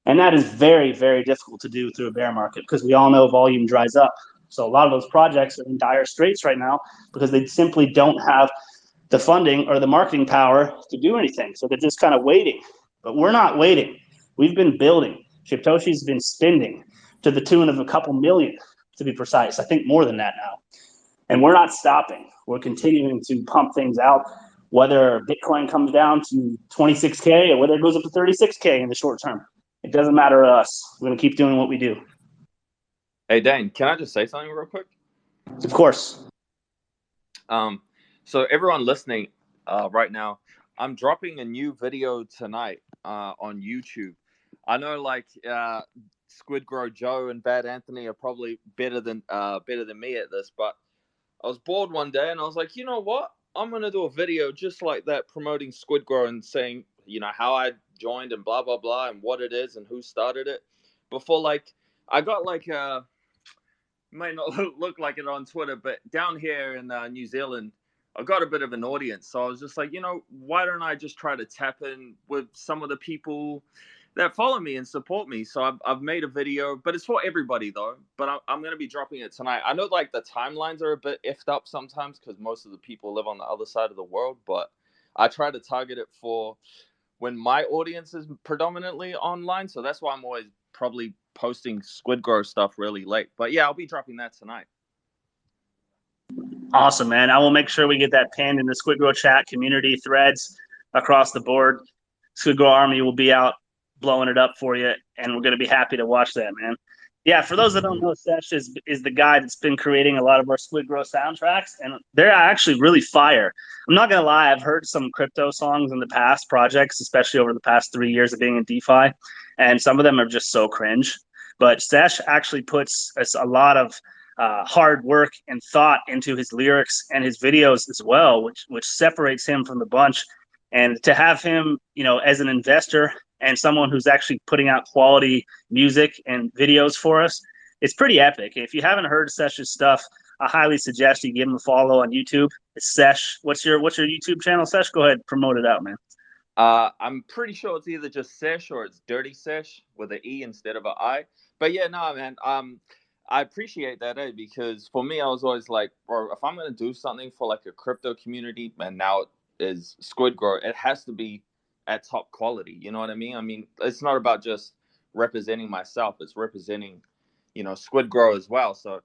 And that is very, very difficult to do through a bear market because we all know volume dries up. So a lot of those projects are in dire straits right now because they simply don't have the funding or the marketing power to do anything. So they're just kind of waiting. But we're not waiting. We've been building. Shibtoshi's been spending to the tune of a couple million, to be precise. I think more than that now. And we're not stopping. We're continuing to pump things out, whether Bitcoin comes down to 26K or whether it goes up to 36K in the short term. It doesn't matter to us. We're going to keep doing what we do. Hey, Dane, can I just say something real quick? Of course. So everyone listening right now, I'm dropping a new video tonight on YouTube. I know, like, SquidGrow Joe and Bad Anthony are probably better than me at this, but I was bored one day and I was like, you know what? I'm gonna do a video just like that, promoting SquidGrow and saying, you know, how I joined and blah blah blah and what it is and who started it. Before, like, I got like might not look like it on Twitter, but down here in New Zealand, I got a bit of an audience. So I was just like, you know, why don't I just try to tap in with some of the people that follow me and support me? So I've made a video, but it's for everybody though. But I'm going to be dropping it tonight. I know, like, the timelines are a bit effed up sometimes because most of the people live on the other side of the world, but I try to target it for when my audience is predominantly online. So that's why I'm always probably posting SquidGrow stuff really late. But yeah, I'll be dropping that tonight. Awesome, man. I will make sure we get that pinned in the SquidGrow chat community threads across the board. SquidGrow Army will be out blowing it up for you, and we're going to be happy to watch that, man. Yeah, for those that don't know, Sesh is the guy that's been creating a lot of our SquidGrow soundtracks, and they're actually really fire. I'm not going to lie, I've heard some crypto songs in the past projects, especially over the past 3 years of being in DeFi, and some of them are just so cringe. But Sesh actually puts a lot of hard work and thought into his lyrics and his videos as well, which separates him from the bunch. And to have him, you know, as an investor and someone who's actually putting out quality music and videos for us, it's pretty epic. If you haven't heard Sesh's stuff, I highly suggest you give him a follow on YouTube. It's Sesh. What's your YouTube channel, Sesh? Go ahead, promote it out, man. I'm pretty sure it's either just Sesh or it's Dirty Sesh with an E instead of an I. But yeah, no, man. I appreciate that, because for me, I was always like, bro, if I'm gonna do something for like a crypto community, and now it is SquidGrow, it has to be at top quality. You know what I mean? I mean, it's not about just representing myself; it's representing, you know, SquidGrow as well. So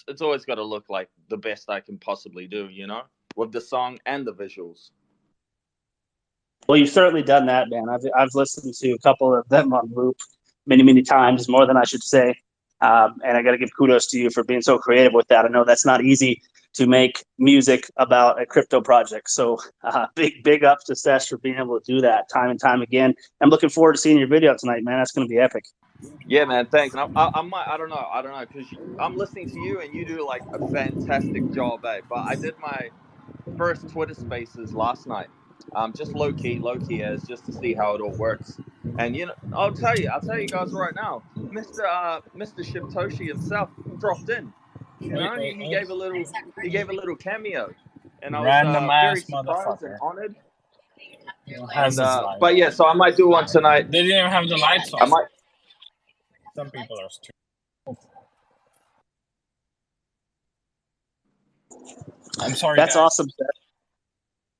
it's always got to look like the best I can possibly do, you know, with the song and the visuals. Well, you've certainly done that, man. I've listened to a couple of them on loop many times, more than I should say. And I got to give kudos to you for being so creative with that. I know that's not easy to make music about a crypto project. So big ups to Sesh for being able to do that time and time again. I'm looking forward to seeing your video tonight, man. That's going to be epic. Yeah, man. Thanks. And I don't know, because I'm listening to you and you do like a fantastic job, But I did my first Twitter Spaces last night, just low key as just to see how it all works. And you know, I'll tell you guys right now, Mr. Shibtoshi himself dropped in. You know, he gave a little cameo, and I was very surprised and honored. And, but yeah, so I might do one tonight. They didn't even have the lights on. Some people are stupid. I'm sorry, That's guys. awesome.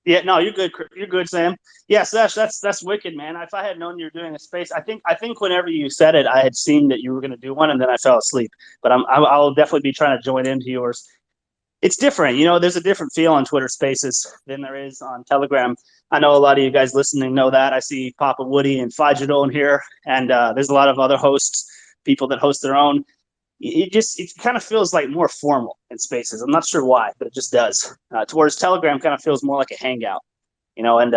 Yeah, no, you're good. You're good, Sam. Yeah, Sesh, that's wicked, man. If I had known you were doing a space, I think whenever you said it, I had seen that you were going to do one, and then I fell asleep. But I'll definitely be trying to join into yours. It's different, there's a different feel on Twitter Spaces than there is on Telegram. I know a lot of you guys listening know that. I see Papa Woody and Fidgetal in here, and there's a lot of other hosts, people that host their own. It kind of feels like more formal in Spaces. I'm not sure why, but it just does. Towards Telegram, kind of feels more like a hangout, and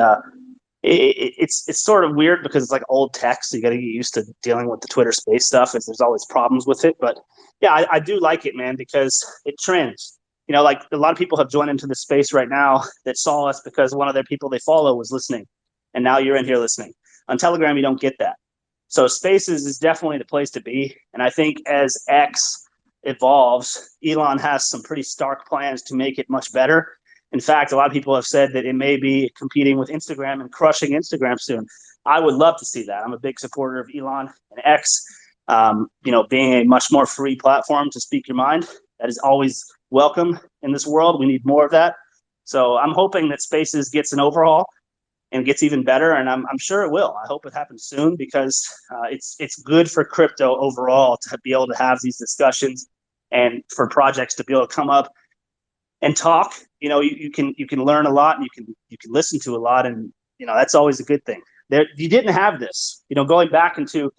it's sort of weird because it's like old text. So you got to get used to dealing with the Twitter Space stuff, as there's always problems with it. But yeah, I do like it, man, because it trends. Like a lot of people have joined into the space right now that saw us because one of their people they follow was listening, and now you're in here listening. On Telegram, you don't get that. So Spaces is definitely the place to be. And I think as X evolves, Elon has some pretty stark plans to make it much better. In fact, a lot of people have said that it may be competing with Instagram and crushing Instagram soon. I would love to see that. I'm a big supporter of Elon and X, being a much more free platform to speak your mind. That is always welcome in this world. We need more of that. So I'm hoping that Spaces gets an overhaul and gets even better, and I'm sure it will. I hope it happens soon because it's good for crypto overall to be able to have these discussions and for projects to be able to come up and talk. You can learn a lot, and you can listen to a lot, and that's always a good thing. You didn't have this. Going back into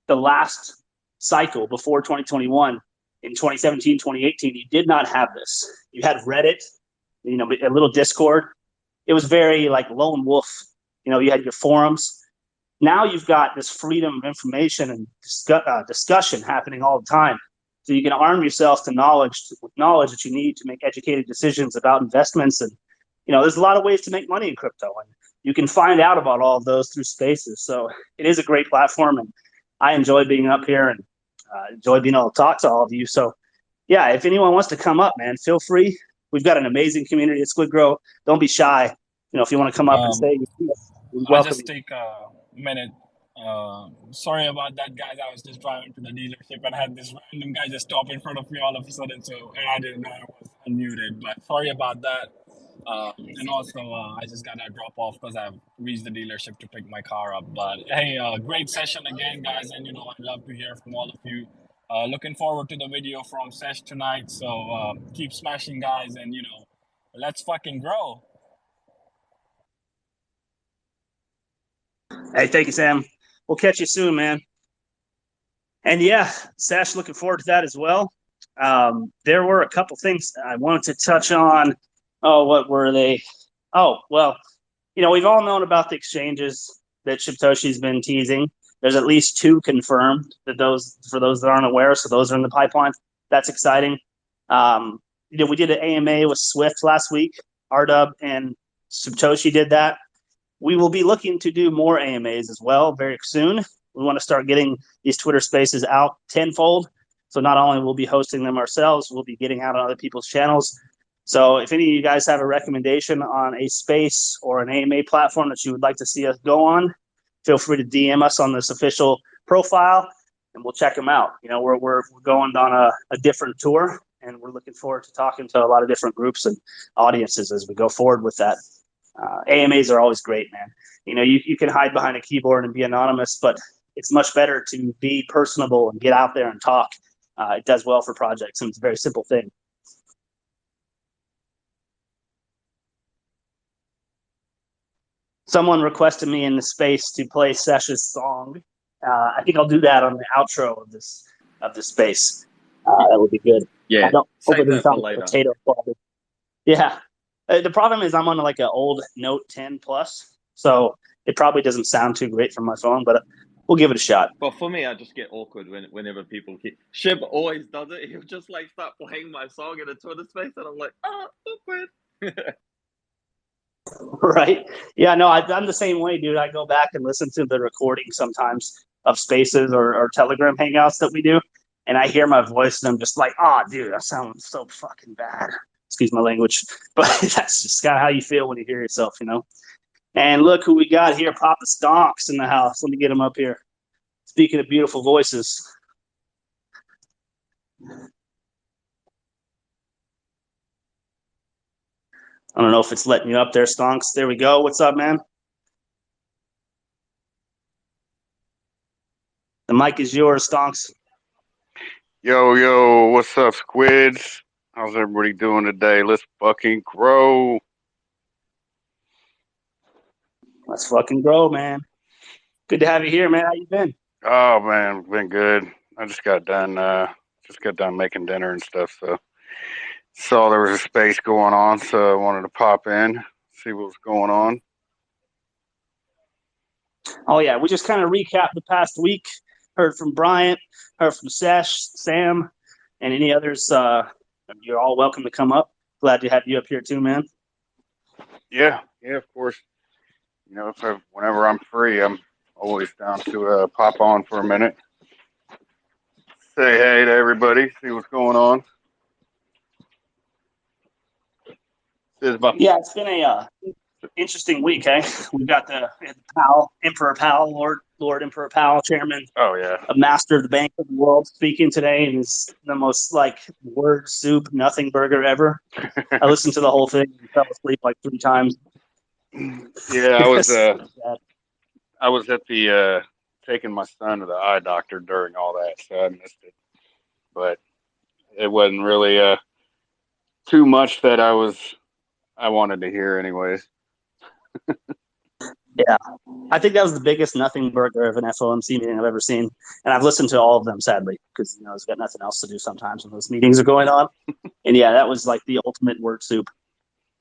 the last cycle before 2021, in 2017, 2018, you did not have this. You had Reddit, a little Discord. It was very like lone wolf. You had your forums. Now you've got this freedom of information and discussion happening all the time. So you can arm yourself with knowledge that you need to make educated decisions about investments. And, there's a lot of ways to make money in crypto. And you can find out about all of those through Spaces. So it is a great platform. And I enjoy being up here and enjoy being able to talk to all of you. So, yeah, if anyone wants to come up, man, feel free. We've got an amazing community at SquidGrow. Don't be shy. If you want to come up and say, we I'll welcome just you. take a minute. Sorry about that, guys. I was just driving to the dealership and had this random guy just stop in front of me all of a sudden. And I didn't know I was unmuted. But sorry about that. And also, I just got to drop off because I've reached the dealership to pick my car up. But hey, great session again, guys. And I'd love to hear from all of you. Looking forward to the video from Sesh tonight. So keep smashing, guys, and let's fucking grow. Hey, thank you, Sam. We'll catch you soon, man. And yeah, Sash, looking forward to that as well. There were a couple things I wanted to touch on. Oh, what were they? Oh, well, we've all known about the exchanges that Shibtoshi's been teasing. There's at least 2 confirmed for those that aren't aware. So those are in the pipeline. That's exciting. We did an AMA with Swift last week. RDub and Shibtoshi did that. We will be looking to do more AMAs as well very soon. We want to start getting these Twitter Spaces out tenfold. So not only will we be hosting them ourselves, we'll be getting out on other people's channels. So if any of you guys have a recommendation on a space or an AMA platform that you would like to see us go on, feel free to DM us on this official profile, and we'll check them out. We're going on a different tour, and we're looking forward to talking to a lot of different groups and audiences as we go forward with that. AMAs are always great, man. You can hide behind a keyboard and be anonymous, but it's much better to be personable and get out there and talk. It does well for projects, and it's a very simple thing. Someone requested me in the space to play Sesh's song. I think I'll do that on the outro of this space. That would be good. Yeah, I don't hope it save that doesn't for sound like later. potato quality. Yeah. The problem is I'm on like an old Note 10 Plus, so it probably doesn't sound too great from my phone, but we'll give it a shot. But for me, I just get awkward whenever people keep. Shib always does it. He'll just like start playing my song in a Twitter space, and I'm like, awkward. Right? Yeah, no, I'm the same way, dude. I go back and listen to the recording sometimes of spaces or Telegram hangouts that we do, and I hear my voice, and I'm just like, oh, dude, I sound so fucking bad. Excuse my language, but that's just kind of how you feel when you hear yourself, And look who we got here, Papa Stonks in the house. Let me get him up here. Speaking of beautiful voices. I don't know if it's letting you up there, Stonks. There we go. What's up, man? The mic is yours, Stonks. Yo, what's up, squids? How's everybody doing today? Let's fucking grow. Let's fucking grow, man. Good to have you here, man. How you been? Oh man, been good. I just got done making dinner and stuff, so saw there was a space going on, so I wanted to pop in, see what was going on. Oh yeah, we just kind of recapped the past week. Heard from Bryant, heard from Sesh, Sam, and any others. You're all welcome to come up. Glad to have you up here too, man. Yeah, of course. You know, whenever I'm free, I'm always down to pop on for a minute, say hey to everybody, see what's going on. Yeah, it's been a interesting week, eh? We've got the Powell, Emperor Powell, Lord Emperor Powell, chairman. Oh yeah, a master of the bank of the world, speaking today, and is the most like word soup nothing burger ever. I listened to the whole thing and fell asleep like 3 times. Yeah, I was at the taking my son to the eye doctor during all that, so I missed it. But it wasn't really too much that I wanted to hear, anyways. Yeah, I think that was the biggest nothing burger of an FOMC meeting I've ever seen, and I've listened to all of them sadly because I've got nothing else to do sometimes when those meetings are going on. And yeah, that was like the ultimate word soup.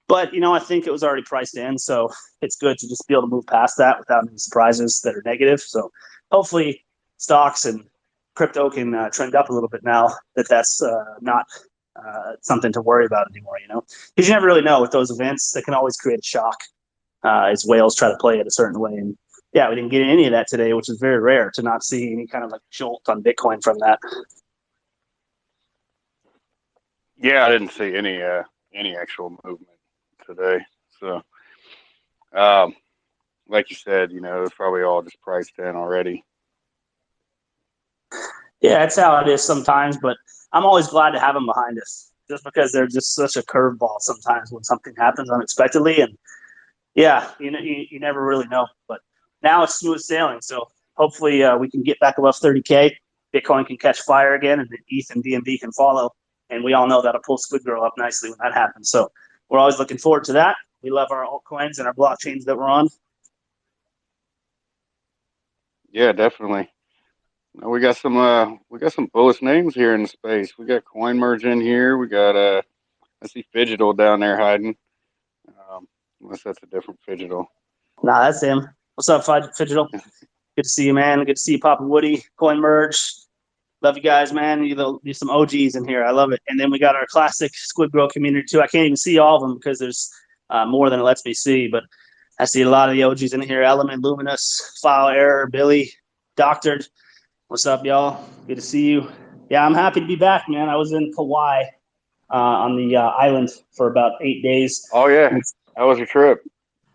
But I think it was already priced in, so it's good to just be able to move past that without any surprises that are negative. So hopefully, stocks and crypto can trend up a little bit now that's not something to worry about anymore. Because you never really know with those events; that can always create a shock as whales try to play it a certain way. And yeah, we didn't get any of that today, which is very rare to not see any kind of like jolt on Bitcoin from that. Yeah, I didn't see any actual movement today. So, like you said, it's probably all just priced in already. Yeah, that's how it is sometimes, but I'm always glad to have them behind us just because they're just such a curveball sometimes when something happens unexpectedly. And yeah, you never really know. But now it's smooth sailing. So hopefully we can get back above 30K. Bitcoin can catch fire again, and then ETH and DMB can follow. And we all know that'll pull SquidGrow up nicely when that happens. So we're always looking forward to that. We love our altcoins and our blockchains that we're on. Yeah, definitely. We got some bullish names here in the space. We got CoinMerge in here. We got I see Fidgetal down there hiding. Unless that's a different Fidgetal. Nah, that's him. What's up, Fidgetal? Good to see you, man. Good to see you, Papa Woody, CoinMerge. Love you guys, man. There's some OGs in here. I love it. And then we got our classic SquidGrow community too. I can't even see all of them because there's more than it lets me see. But I see a lot of the OGs in here. Element, Luminous, File Error, Billy, Doctored. What's up, y'all? Good to see you. Yeah, I'm happy to be back, man. I was in Kauai on the island for about 8 days. Oh yeah, how was your trip?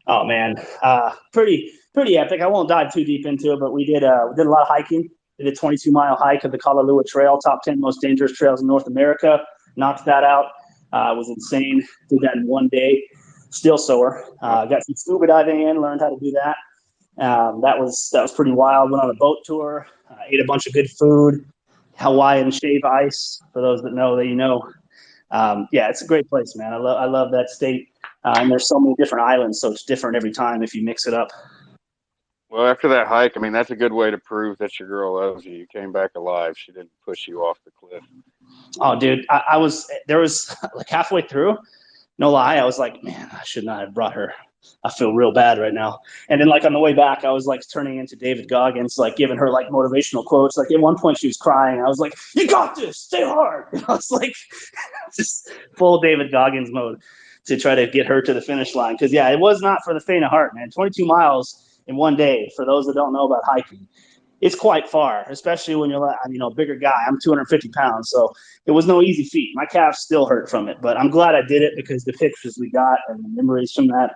Oh man, pretty epic. I won't dive too deep into it, but we did a lot of hiking. Did a 22-mile hike of the Kalalua Trail, top 10 most dangerous trails in North America. Knocked that out. It was insane. Did that in 1 day. Still sore. Got some scuba diving in. Learned how to do that. That was pretty wild. Went on a boat tour. Ate a bunch of good food. Hawaiian shave ice. For those that know, yeah, it's a great place, man. I love that state. And there's so many different islands, so it's different every time if you mix it up. Well, after that hike, I mean, that's a good way to prove that your girl loves you. You came back alive. She didn't push you off the cliff. Oh, dude, there was like halfway through, no lie, I was like, man, I should not have brought her. I feel real bad right now. And then like on the way back, I was like turning into David Goggins, like giving her like motivational quotes. Like at one point she was crying. I was like, you got this, stay hard. And I was like just full David Goggins mode to try to get her to the finish line. Cause yeah, it was not for the faint of heart, man. 22 miles in 1 day. For those that don't know about hiking, it's quite far, especially when you're a bigger guy. I'm 250 pounds, so it was no easy feat. My calves still hurt from it, but I'm glad I did it because the pictures we got and the memories from that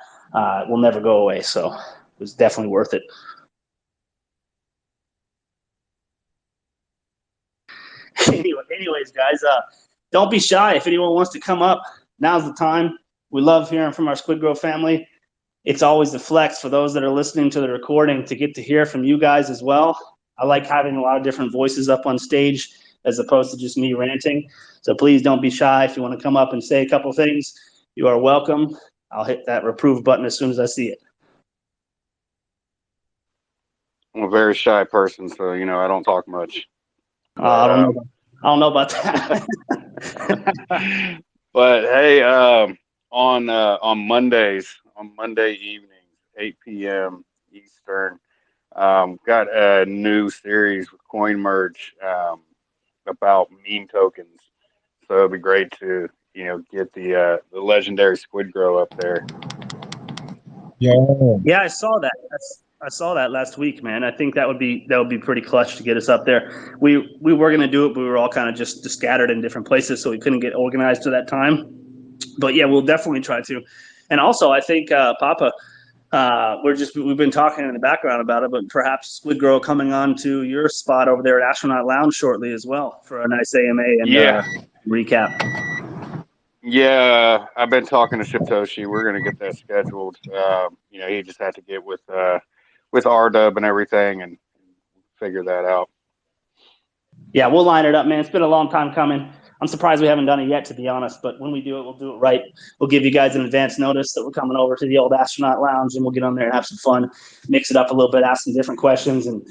will never go away. So it was definitely worth it. Anyways, guys, don't be shy. If anyone wants to come up, now's the time. We love hearing from our SquidGrow family. It's always a flex for those that are listening to the recording to get to hear from you guys as well. I like having a lot of different voices up on stage as opposed to just me ranting. So please don't be shy. If you want to come up and say a couple things, you are welcome. I'll hit that approve button as soon as I see it. I'm a very shy person, so I don't talk much. I don't know about that. But hey, on Monday evenings, 8 p.m. Eastern, got a new series with CoinMerge about meme tokens. So it'd be great to get the legendary SquidGrow up there. Yeah, I saw that. I saw that last week, man. I think that would be pretty clutch to get us up there. We were going to do it, but we were all kind of just scattered in different places, so we couldn't get organized to that time. But yeah, we'll definitely try to. And also, I think Papa, we've been talking in the background about it, but perhaps SquidGrow coming on to your spot over there at Astronaut Lounge shortly as well for a nice AMA and recap. Yeah, I've been talking to Shiptoshi. We're gonna get that scheduled. He just had to get with RDub and everything and figure that out. Yeah, we'll line it up, man. It's been a long time coming. I'm surprised we haven't done it yet, to be honest. But when we do it, we'll do it right. We'll give you guys an advance notice that we're coming over to the old Astronaut Lounge, and we'll get on there and have some fun, mix it up a little bit, ask some different questions, and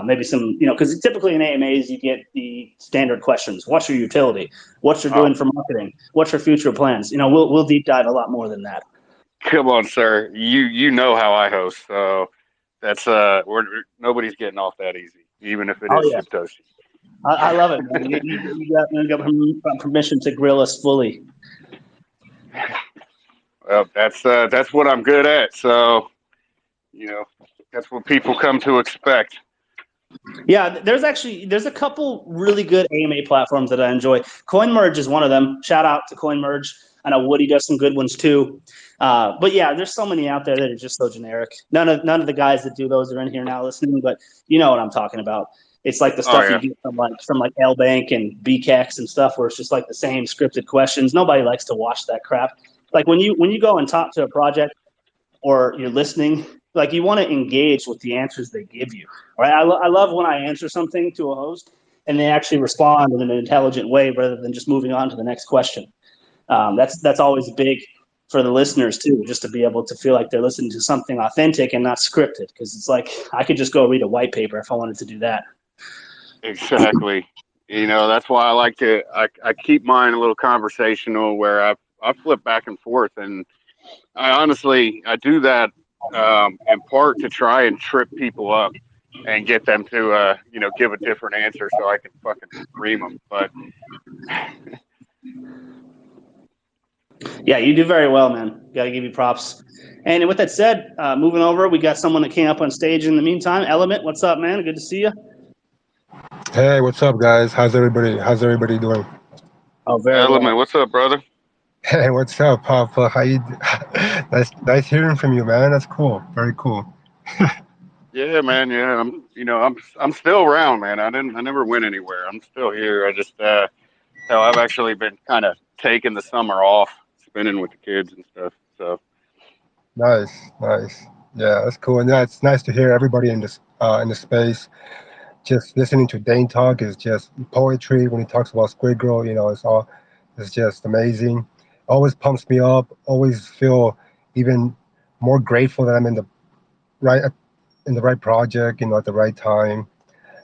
maybe some, because typically in AMAs you get the standard questions. What's your utility? What you're doing for marketing? What's your future plans? We'll deep dive a lot more than that. Come on, sir. You know how I host, so that's nobody's getting off that easy, even if it is Shiptoshi. I love it, man. You got permission to grill us fully. Well, that's what I'm good at. So, that's what people come to expect. Yeah, there's a couple really good AMA platforms that I enjoy. CoinMerge is one of them. Shout out to CoinMerge. I know Woody does some good ones too. But yeah, there's so many out there that are just so generic. None of the guys that do those are in here now listening, but you know what I'm talking about. It's like the stuff you get from like L Bank and BKEX and stuff, where it's just like the same scripted questions. Nobody likes to watch that crap. Like when you go and talk to a project or you're listening, like you want to engage with the answers they give you. Right? I love when I answer something to a host and they actually respond in an intelligent way rather than just moving on to the next question. That's always big for the listeners too, just to be able to feel like they're listening to something authentic and not scripted. Because it's like I could just go read a white paper if I wanted to do that. Exactly. That's why I like to. I keep mine a little conversational where I flip back and forth, and I do that in part to try and trip people up and get them to give a different answer so I can fucking ream them. But yeah, you do very well, man. Got to give you props. And with that said, moving over, we got someone that came up on stage in the meantime. Element, what's up, man? Good to see you. Hey, what's up, guys? How's everybody doing? Oh, very Element, well. what's up, brother? Hey, what's up, Papa? How you? Nice hearing from you, man. That's cool. Very cool. Yeah, man. Yeah, I'm still around, man. I never went anywhere. I'm still here. I just I've actually been kind of taking the summer off, spending with the kids and stuff. So Nice. Yeah, that's cool. And yeah, it's nice to hear everybody in the space. Just listening to Dane talk is just poetry. When he talks about SquidGrow, it's just amazing. Always pumps me up. Always feel even more grateful that I'm in the right project, at the right time,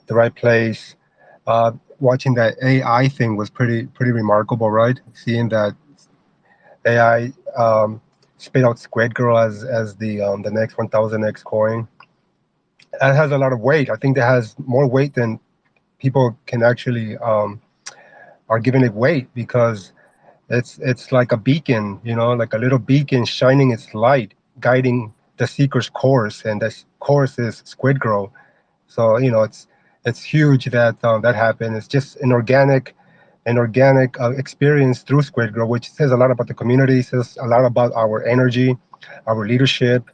the right place. Watching that AI thing was pretty remarkable, right? Seeing that AI spit out SquidGrow as the next 1000x coin. That has a lot of weight. I think that has more weight than people can actually are giving it weight, because it's like a beacon, like a little beacon shining its light, guiding the seeker's course, and this course is SquidGrow. So it's huge that that happened. It's just an organic experience through SquidGrow, which says a lot about the community, says a lot about our energy, our leadership,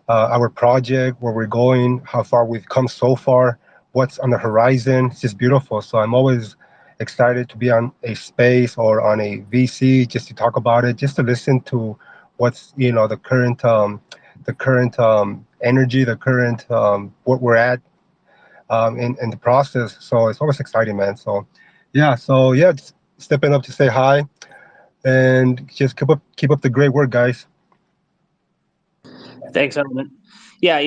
our project, where we're going, how far we've come so far, what's on the horizon. It's just beautiful. So I'm always excited to be on a space or on a VC just to talk about it, just to listen to what's the current energy, the current what we're at in the process. So it's always exciting, man. So just stepping up to say hi and just keep up the great work, guys. Thanks, Element. Yeah,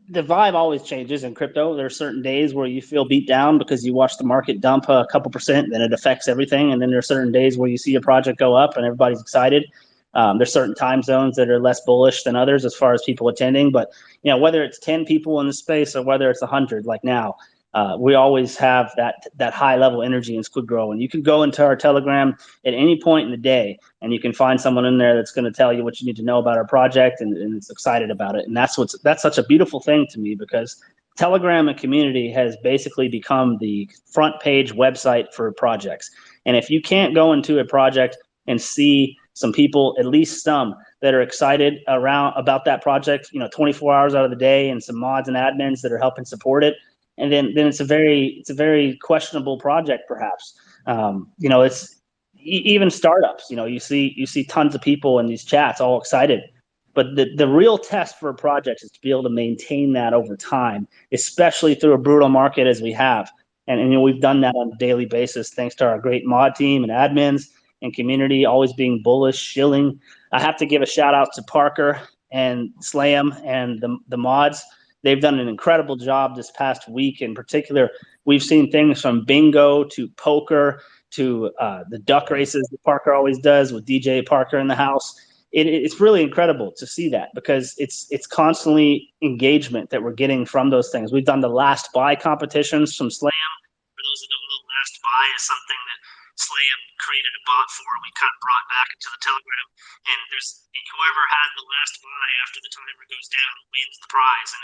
the vibe always changes in crypto. There are certain days where you feel beat down because you watch the market dump a couple percent, then it affects everything. And then there are certain days where you see a project go up and everybody's excited. There's certain time zones that are less bullish than others as far as people attending. But whether it's 10 people in the space or whether it's 100, like now, we always have that high level energy in SquidGrow. And you can go into our Telegram at any point in the day, and you can find someone in there that's going to tell you what you need to know about our project and is excited about it. And that's such a beautiful thing to me, because Telegram and community has basically become the front page website for projects. And if you can't go into a project and see some people, at least some, that are excited about that project, 24 hours out of the day, and some mods and admins that are helping support it, and then it's a very questionable project, perhaps. It's even startups. You see tons of people in these chats all excited, but the real test for projects is to be able to maintain that over time, especially through a brutal market as we have. And we've done that on a daily basis thanks to our great mod team and admins and community always being bullish, shilling. I have to give a shout out to Parker and Slam and the mods. They've done an incredible job this past week. In particular, we've seen things from bingo to poker to the duck races that Parker always does with DJ Parker in the house. It's really incredible to see that, because it's constantly engagement that we're getting from those things. We've done the last buy competitions from Slam. For those that don't know, last buy is something that Slam created a bot for. We kind of brought back into the Telegram, and there's whoever had the last buy after the timer goes down wins the prize. And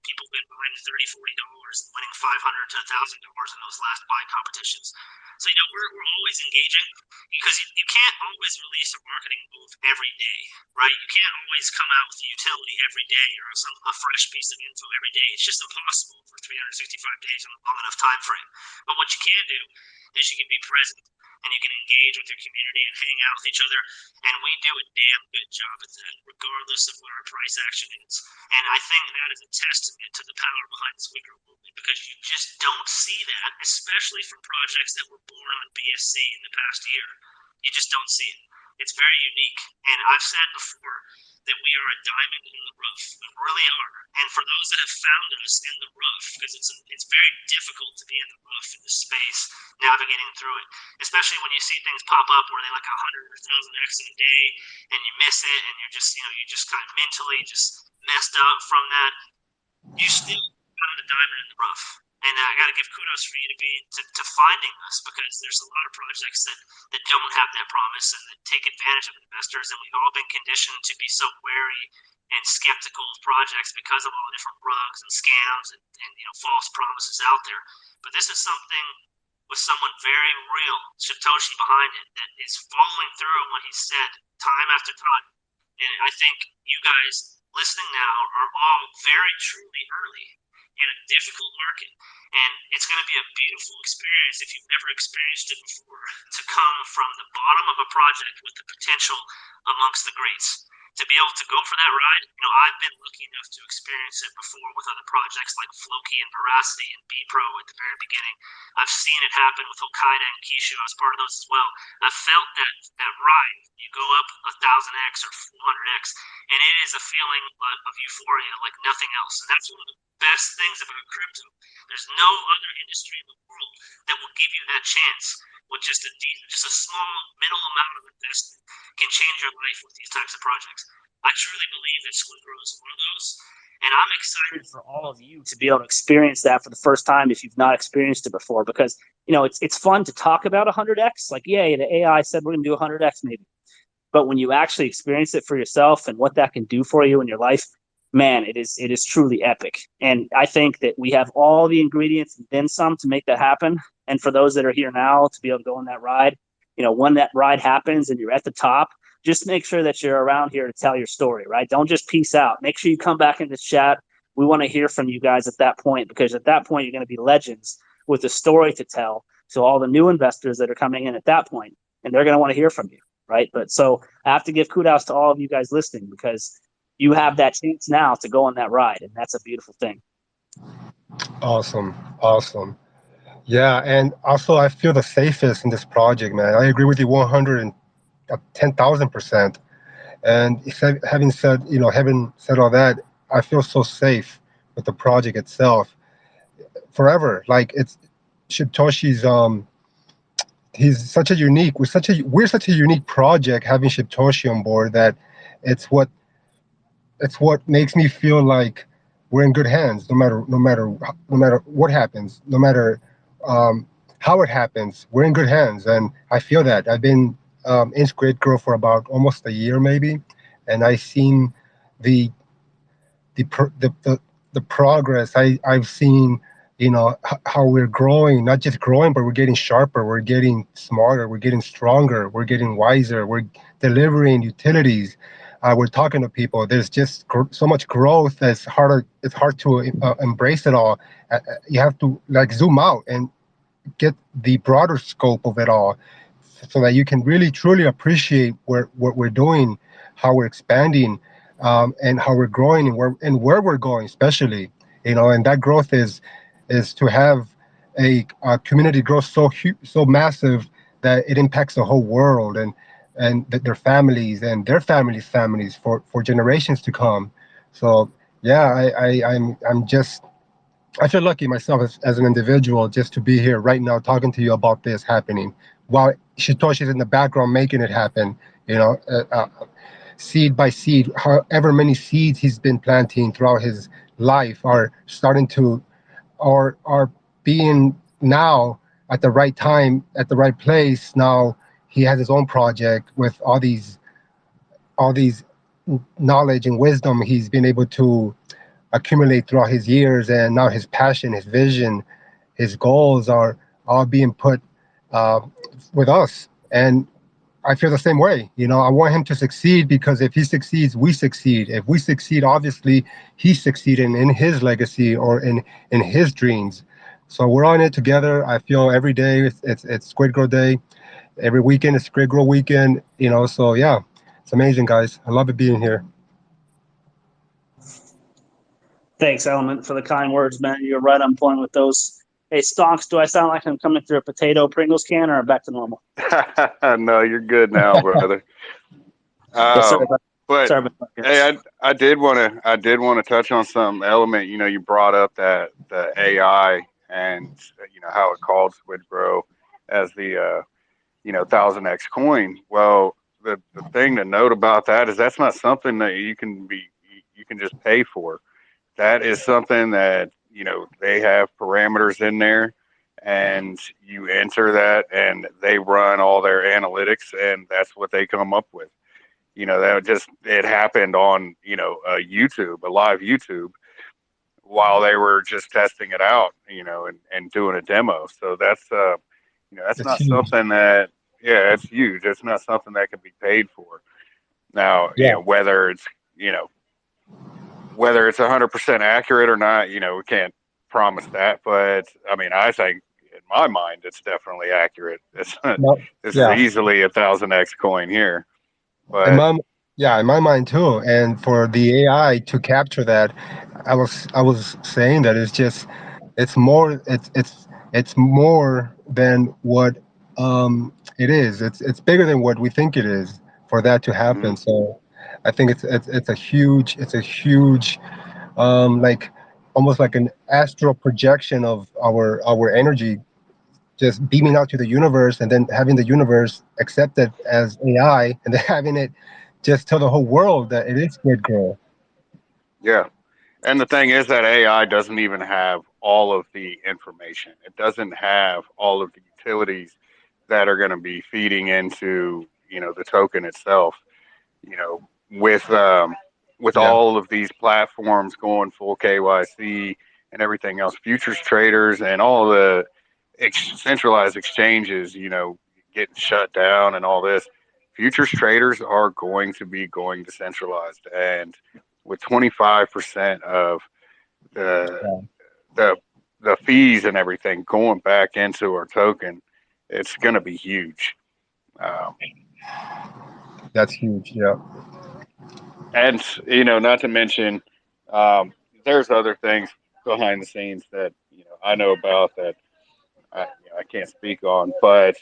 people have been buying $30-$40 and winning $500 to $1,000 in those last buy competitions. So we're always engaging, because you can't always release a marketing move every day, right? You can't always come out with a utility every day or a fresh piece of info every day. It's just impossible for 365 days in a long enough time frame. But what you can do is you can be present, and you can engage with your community and hang out with each other. And we do a damn good job at that, regardless of what our price action is. And I think that is a testament to the power behind the SquidGrow movement, because you just don't see that, especially from projects that were born on BSC in the past year. You just don't see it. It's very unique. And I've said before that we are a diamond in the rough. We really are. And for those that have found us in the rough, because it's very difficult to be in the rough in this space, navigating through it, especially when you see things pop up where they like 100 or 1,000x in a day, and you miss it, and you're just you just kind of mentally just messed up from that. You still found a diamond in the rough. And I got to give kudos for you to finding us, because there's a lot of projects that don't have that promise and that take advantage of investors. And we've all been conditioned to be so wary and skeptical of projects because of all the different bugs and scams and false promises out there. But this is something with someone very real, Satoshi, behind it, that is following through on what he said time after time. And I think you guys listening now are all very truly early in a difficult market. And it's going to be a beautiful experience, if you've never experienced it before, to come from the bottom of a project with the potential amongst the greats. To be able to go for that ride, I've been lucky enough to experience it before with other projects like Floki and Veracity and B-Pro at the very beginning. I've seen it happen with Hokkaido and Kishu. I was part of those as well. I've felt that ride. You go up 1,000x or 400x, and it is a feeling of euphoria like nothing else. And that's one of the best things about crypto. There's no other industry in the world that will give you that chance with just a small middle amount of investment can change your life with these types of projects. I truly believe that SquidGrow is one of those, and I'm excited for all of you to be able to experience that for the first time if you've not experienced it before, because it's fun to talk about 100x, like yay, the AI said we're going to do 100x maybe, but when you actually experience it for yourself and what that can do for you in your life, man, it is truly epic. And I think that we have all the ingredients and then some to make that happen. And for those that are here now to be able to go on that ride, when that ride happens and you're at the top, just make sure that you're around here to tell your story, right? Don't just peace out. Make sure you come back in this chat. We want to hear from you guys at that point, because at that point, you're going to be legends with a story to tell to all the new investors that are coming in at that point, and they're going to want to hear from you. right? But so I have to give kudos to all of you guys listening, because you have that chance now to go on that ride, and that's a beautiful thing. Awesome. Awesome. Yeah, and also I feel the safest in this project, man. I agree with you 110,000%. And having said, having said all that, I feel so safe with the project itself forever. Like it's Shibtoshi's he's such a unique we're such a unique project having Shibtoshi on board that it's what it's what makes me feel like we're in good hands no matter what happens, no matter um, how it happens, we're in good hands. And I feel that I've been in SquidGrow for about almost a year maybe, and I've seen the the progress. I've seen, how we're growing, not just growing, but we're getting sharper, we're getting smarter, we're getting stronger, we're getting wiser, we're delivering utilities, we're talking to people. There's just so much growth that's hard to embrace it all. You have to like zoom out and get the broader scope of it all, so that you can really truly appreciate what we're doing, how we're expanding, and how we're growing, and where we're going, especially. And that growth is to have a community growth so huge, so massive, that it impacts the whole world, and their families and their families for generations to come. So yeah, I feel lucky myself as an individual just to be here right now talking to you about this happening, while Shitoshi's in the background making it happen. Seed by seed, however many seeds he's been planting throughout his life are starting to, are being now at the right time, at the right place. Now he has his own project with all these knowledge and wisdom he's been able to accumulate throughout his years, and now his passion, his vision, his goals are all being put uh, with us. And I feel the same way. I want him to succeed, because if he succeeds, we succeed. If we succeed, obviously he's succeeding in his legacy or in his dreams. So we're on it together. I feel every day it's Squid Grow Day. Every weekend is Squid Grow weekend. So yeah, it's amazing, guys. I love it being here. Thanks, Element, for the kind words, man. You're right on point with those. Hey, Stonks, do I sound like I'm coming through a potato Pringles can, or back to normal? No, you're good now, brother. Yes, sir. But Sorry about that. hey, I did want to touch on some element. You brought up that the AI, and how it called SquidGrow as the 1000x coin. Well, the thing to note about that is that's not something that you can just pay for. That is something that they have parameters in there, and you enter that, and they run all their analytics, and that's what they come up with. It happened on YouTube, a live YouTube, while they were just testing it out, and doing a demo. So that's It's not huge. something that, yeah, it's huge. It's not something that can be paid for. Now, Yeah. whether it's 100% accurate or not, we can't promise that. But I mean, I think in my mind, it's definitely accurate. No, This is yeah. easily a 1000x coin here. In But my mind too. And for the AI to capture that, I was saying that it's more than what it is. It's bigger than what we think it is for that to happen. mhm, So I think it's a huge like almost like an astral projection of our energy just beaming out to the universe, and then having the universe accept it as AI, and then having it just tell the whole world that it is Squid Girl. yeah. And the thing is that AI doesn't even have all of the information. It doesn't have all of the utilities that are going to be feeding into the token itself. You know, with Yeah, all of these platforms going full KYC and everything else, futures traders and all the centralized exchanges, getting shut down and all this, futures traders are going to be going decentralized. And with 25% of the yeah. the the fees and everything going back into our token, it's going to be huge. Um, That's huge. Yeah. And not to mention, there's other things behind the scenes that I know about that I can't speak on, but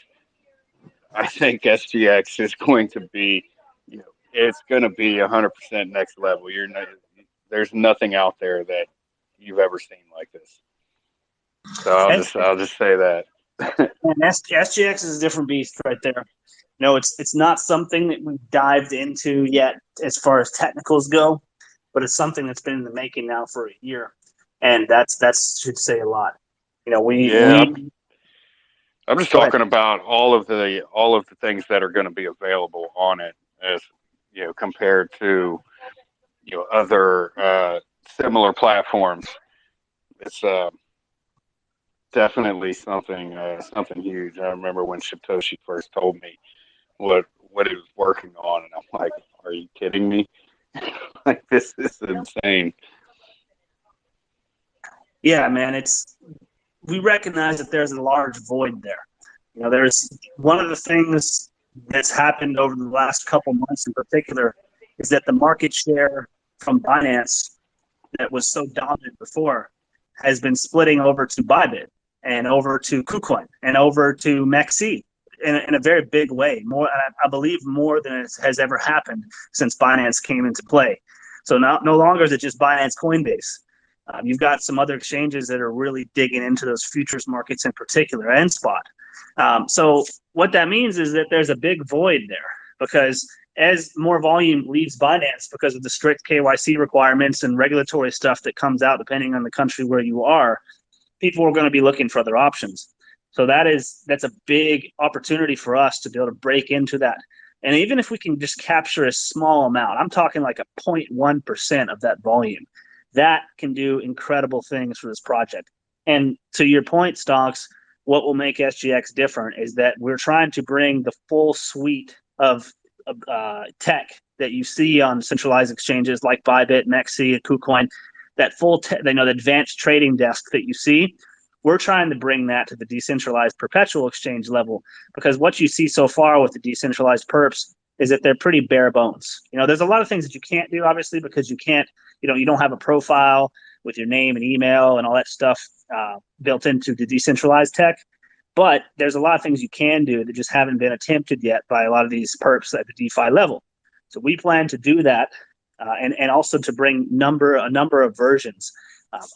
I think SGX is going to be, it's going to be 100% next level. There's nothing out there that you've ever seen like this. So I'll just say that. And SGX is a different beast right there. It's not something that we've dived into yet as far as technicals go, but it's something that's been in the making now for a year, and that's should say a lot. I'm just talking about all of the things that are going to be available on it, as compared to other similar platforms. It's definitely something huge. I remember when Satoshi first told me what he was working on, and I'm like, "Are you kidding me? Like, this is insane." Yeah, man, we recognize that there's a large void there. There's one of the things that's happened over the last couple months in particular is that the market share from Binance that was so dominant before has been splitting over to Bybit and over to KuCoin and over to MEXC in a very big way. More, I believe, more than it has ever happened since Binance came into play. So now, no longer is it just Binance Coinbase. You've got some other exchanges that are really digging into those futures markets in particular, and spot. So what that means is that there's a big void there, because as more volume leaves Binance because of the strict KYC requirements and regulatory stuff that comes out depending on the country where you are, people are going to be looking for other options. So that's a big opportunity for us to be able to break into that. And even if we can just capture a small amount, I'm talking like a 0.1% of that volume, that can do incredible things for this project. And to your point, Stocks, what will make SGX different is that we're trying to bring the full suite of tech that you see on centralized exchanges like Bybit, MEXC, and KuCoin, that full the advanced trading desk that you see. We're trying to bring that to the decentralized perpetual exchange level, because what you see so far with the decentralized perps is that they're pretty bare bones. There's a lot of things that you can't do, obviously, because you can't, you don't have a profile with your name and email and all that stuff built into the decentralized tech. But there's a lot of things you can do that just haven't been attempted yet by a lot of these perps at the DeFi level. So we plan to do that, and also to bring a number of versions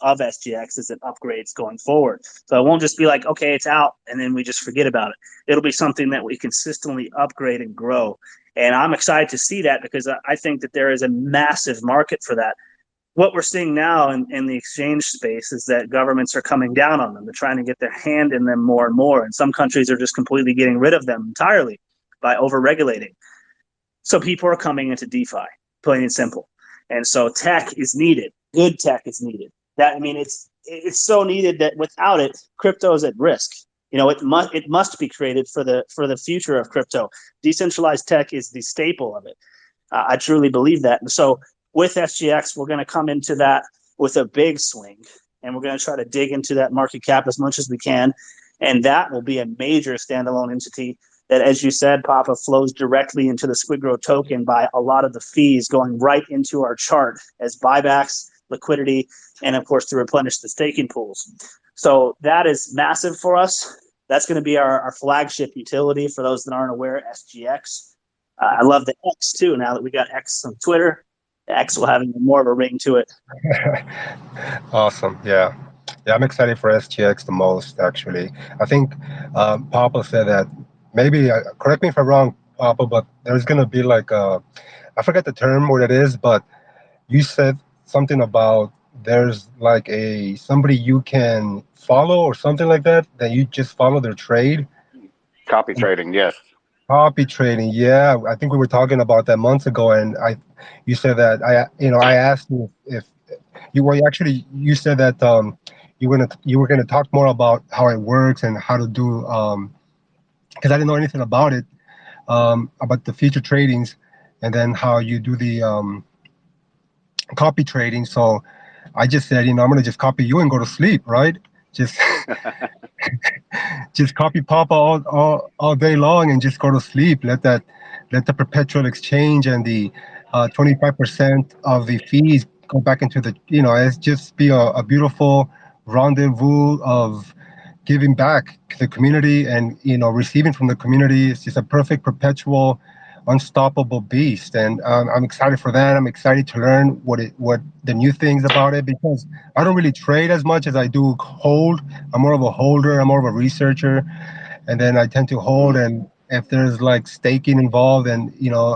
of SGX as it upgrades going forward. So it won't just be like, okay, it's out, and then we just forget about it. It'll be something that we consistently upgrade and grow. And I'm excited to see that, because I think that there is a massive market for that. What we're seeing now in the exchange space is that governments are coming down on them. They're trying to get their hand in them more and more. And some countries are just completely getting rid of them entirely by over-regulating. So people are coming into DeFi, plain and simple. And so tech is needed. Good tech is needed. It's so needed that without it, crypto is at risk. It must be created for the future of crypto. Decentralized tech is the staple of it. I truly believe that. And so with SGX, we're going to come into that with a big swing, and we're going to try to dig into that market cap as much as we can. And that will be a major standalone entity that, as you said, Papa, flows directly into the SquidGrow token by a lot of the fees going right into our chart as buybacks, liquidity, and of course to replenish the staking pools. So that is massive for us. That's going to be our flagship utility for those that aren't aware, SGX. I love the X too. Now that we got X on Twitter, the X will have more of a ring to it. Awesome. Yeah, I'm excited for SGX the most, actually. I think Papa said that, maybe, correct me if I'm wrong, Papa, but there's going to be like I forget the term, what it is, but you said something about there's like somebody you can follow or something like that you just follow their trade. Copy trading, yes. Copy trading, yeah. I think we were talking about that months ago, and you said that I asked you if you said that you were gonna talk more about how it works and how to do, because I didn't know anything about it, about the future tradings, and then how you do the copy trading. So I just said, I'm gonna just copy you and go to sleep, right? Just just copy Papa all day long and just go to sleep. Let that let the perpetual exchange and the 25% of the fees go back into the, it's just be a beautiful rendezvous of giving back to the community and, receiving from the community. It's just a perfect perpetual unstoppable beast, and I'm excited for that. I'm excited to learn what the new things about it, because I don't really trade as much as I do hold. I'm more of a holder. I'm more of a researcher, and then I tend to hold. And if there's like staking involved, and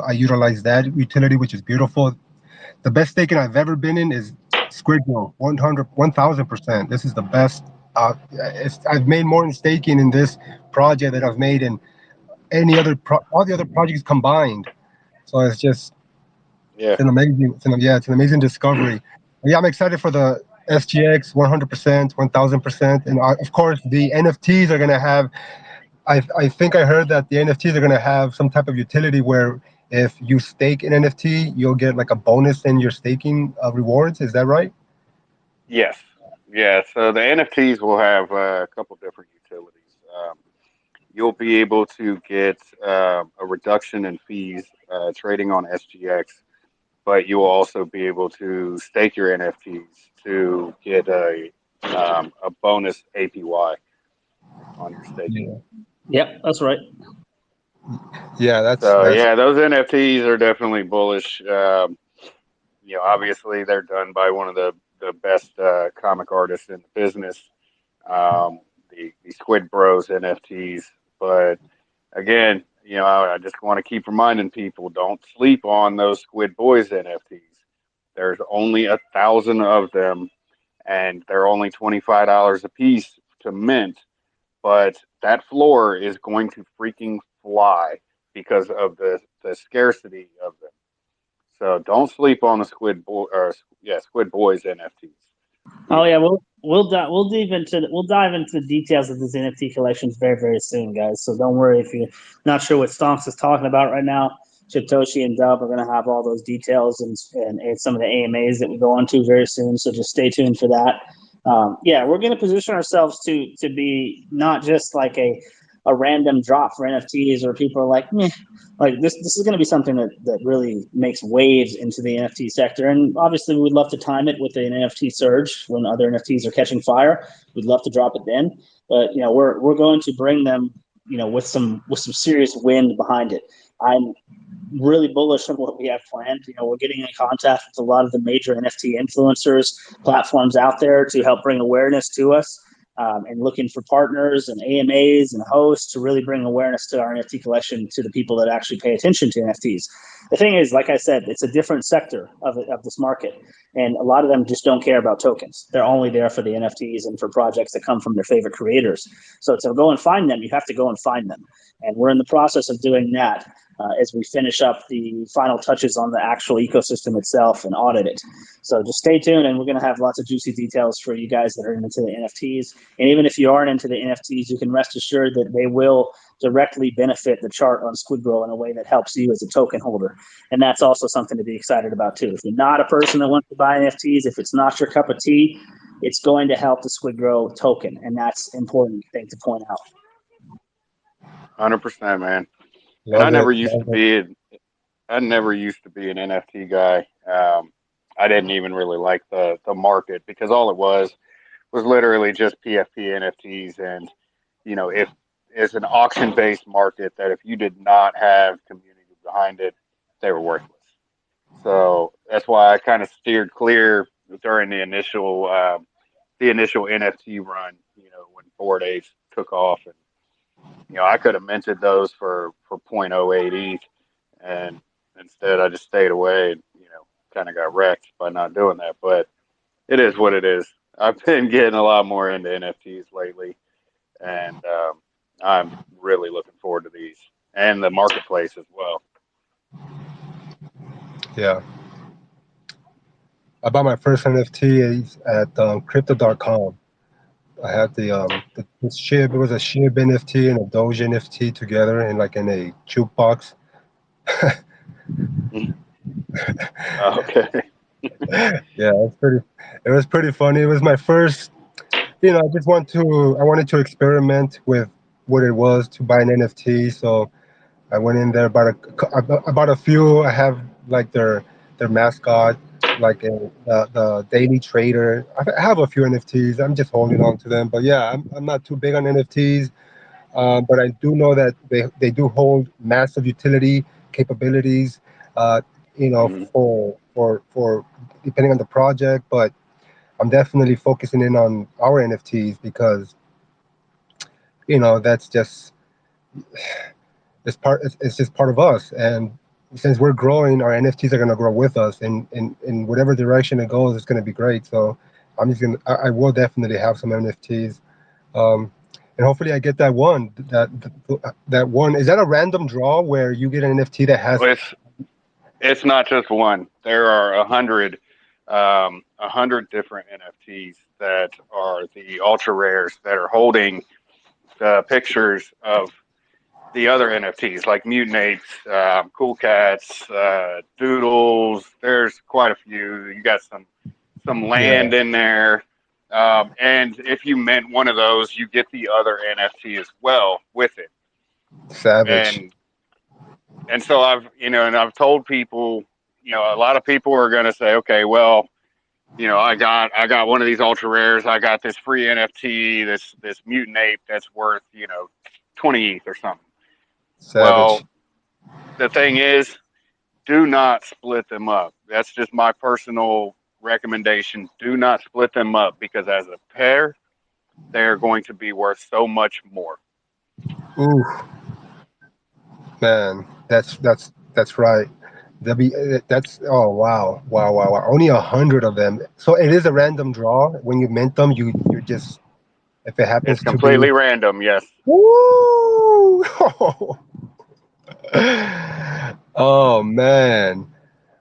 I utilize that utility, which is beautiful. The best staking I've ever been in is SquidGrow, 1,000%. This is the best. I've made more in staking in this project than I've made in all the other projects combined. So it's just Yeah. it's an amazing discovery. Yeah, I'm excited for the SGX 100%, 1,000%, and of course the NFTs are gonna have. I think I heard that the NFTs are gonna have some type of utility where if you stake an NFT, you'll get like a bonus in your staking rewards. Is that right? Yes. Yeah. So the NFTs will have a couple different utilities. You'll be able to get a reduction in fees trading on SGX, but you will also be able to stake your NFTs to get a bonus APY on your staking. Yep, that's right. Yeah, that's those NFTs are definitely bullish. Obviously they're done by one of the best comic artists in the business, the Squid Bros NFTs. But again, I just want to keep reminding people, don't sleep on those Squid Boys NFTs. There's only 1,000 of them, and they're only $25 a piece to mint. But that floor is going to freaking fly because of the scarcity of them. So don't sleep on the Squid Boys NFTs. Oh yeah, we'll dive into the details of these NFT collections very, very soon, guys. So don't worry if you're not sure what Stonks is talking about right now. Chiptoshi and Dub are going to have all those details and some of the AMAs that we go on to very soon. So just stay tuned for that. We're going to position ourselves to be not just like a random drop for NFTs, or people are like, meh. Like this is going to be something that really makes waves into the NFT sector. And obviously we'd love to time it with an NFT surge when other NFTs are catching fire. We'd love to drop it then. But we're going to bring them, with some serious wind behind it. I'm really bullish on what we have planned. We're getting in contact with a lot of the major NFT influencers platforms out there to help bring awareness to us. And looking for partners and AMAs and hosts to really bring awareness to our NFT collection to the people that actually pay attention to NFTs. The thing is, like I said, it's a different sector of this market, and a lot of them just don't care about tokens. They're only there for the NFTs and for projects that come from their favorite creators. So to go and find them, you have to go and find them, and we're in the process of doing that. As we finish up the final touches on the actual ecosystem itself and audit it. So just stay tuned, and we're going to have lots of juicy details for you guys that are into the NFTs. And even if you aren't into the NFTs, you can rest assured that they will directly benefit the chart on SquidGrow in a way that helps you as a token holder. And that's also something to be excited about too. If you're not a person that wants to buy NFTs, if it's not your cup of tea, it's going to help the SquidGrow token. And that's an important thing to point out. 100%, man. And I never used to be an NFT guy. I didn't even really like the market, because all it was literally just PFP NFTs. And, if it's an auction based market, that if you did not have community behind it, they were worthless. So that's why I kind of steered clear during the initial NFT run, when Bored Apes took off. And I could have minted those for 0.08 ETH, and instead I just stayed away and, kind of got wrecked by not doing that. But it is what it is. I've been getting a lot more into NFTs lately, and I'm really looking forward to these and the marketplace as well. Yeah. I bought my first NFT at crypto.com. I had the SHIB. It was a SHIB NFT and a Doge NFT together in a jukebox. Okay. Yeah, it was pretty funny. It was my first. I wanted to experiment with what it was to buy an NFT. So I went in there, about a few. I have like their mascot, like the Daily Trader. I have a few NFTs. I'm just holding on to them. But yeah, I'm not too big on NFTs. But I do know that they do hold massive utility capabilities. Uh, Mhm. for depending on the project, but I'm definitely focusing in on our NFTs because that's just it's just part of us, and since we're growing, our NFTs are going to grow with us, and in whatever direction it goes, it's going to be great. So I will definitely have some NFTs, um, and hopefully I get that one. That one, is that a random draw where you get an NFT that has? Well, it's not just one. There are 100 different NFTs that are the ultra rares that are holding the pictures of the other NFTs like Mutant Apes, Cool Cats, Doodles. There's quite a few. You got some Yeah, land in there. And if you mint one of those, you get the other NFT as well with it. savage. And so I've told people, a lot of people are going to say, okay, well, I got one of these ultra rares. I got this free NFT, this mutant ape that's worth 20 ETH or something. Well, Savage. the thing is, do not split them up. That's just my personal recommendation. Do not split them up because as a pair, they're going to be worth so much more. Ooh, man, that's right. That's oh wow. Only 100 of them. So it is a random draw. When you mint them, you're just if it It's happens to be. completely random, yes. Woo! Oh man,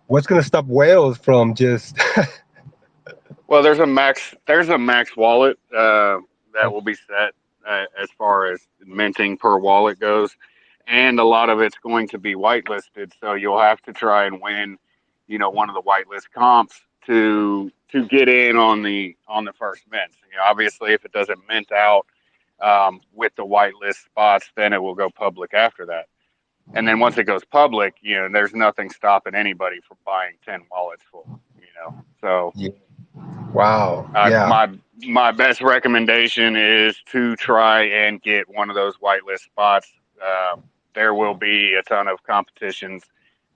what's gonna stop whales from just? Well, there's a max wallet that will be set as far as minting per wallet goes, and a lot of it's going to be whitelisted. So you'll have to try and win, one of the whitelist comps to get in on the first mint. Obviously, if it doesn't mint out with the whitelist spots, then it will go public after that. And then once it goes public, there's nothing stopping anybody from buying 10 wallets full. So Yeah. Wow. Yeah. my best recommendation is to try and get one of those whitelist spots. There will be a ton of competitions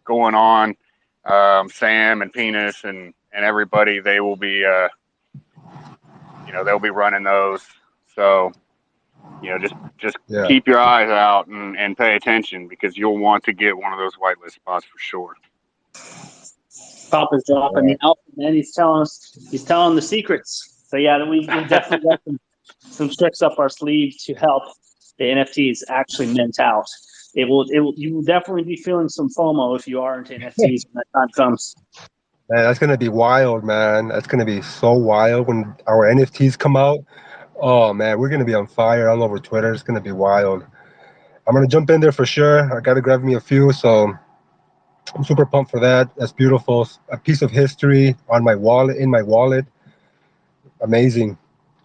going on. Sam and Penis and everybody, they will be they'll be running those. So just Yeah. keep your eyes out and pay attention because you'll want to get one of those whitelist spots for sure. Papa's dropping Yeah. the alpha, man. He's telling the secrets. So yeah, we've definitely got some tricks up our sleeve to help the NFTs actually mint out. You will definitely be feeling some FOMO if you are into NFTs when that time comes. Man, that's gonna be wild, man. That's gonna be so wild when our NFTs come out. Oh man, we're gonna be on fire all over Twitter. It's gonna be wild. I'm gonna jump in there for sure. I gotta grab me a few, so I'm super pumped for that. That's beautiful. A piece of history on my wallet, in my wallet. Amazing,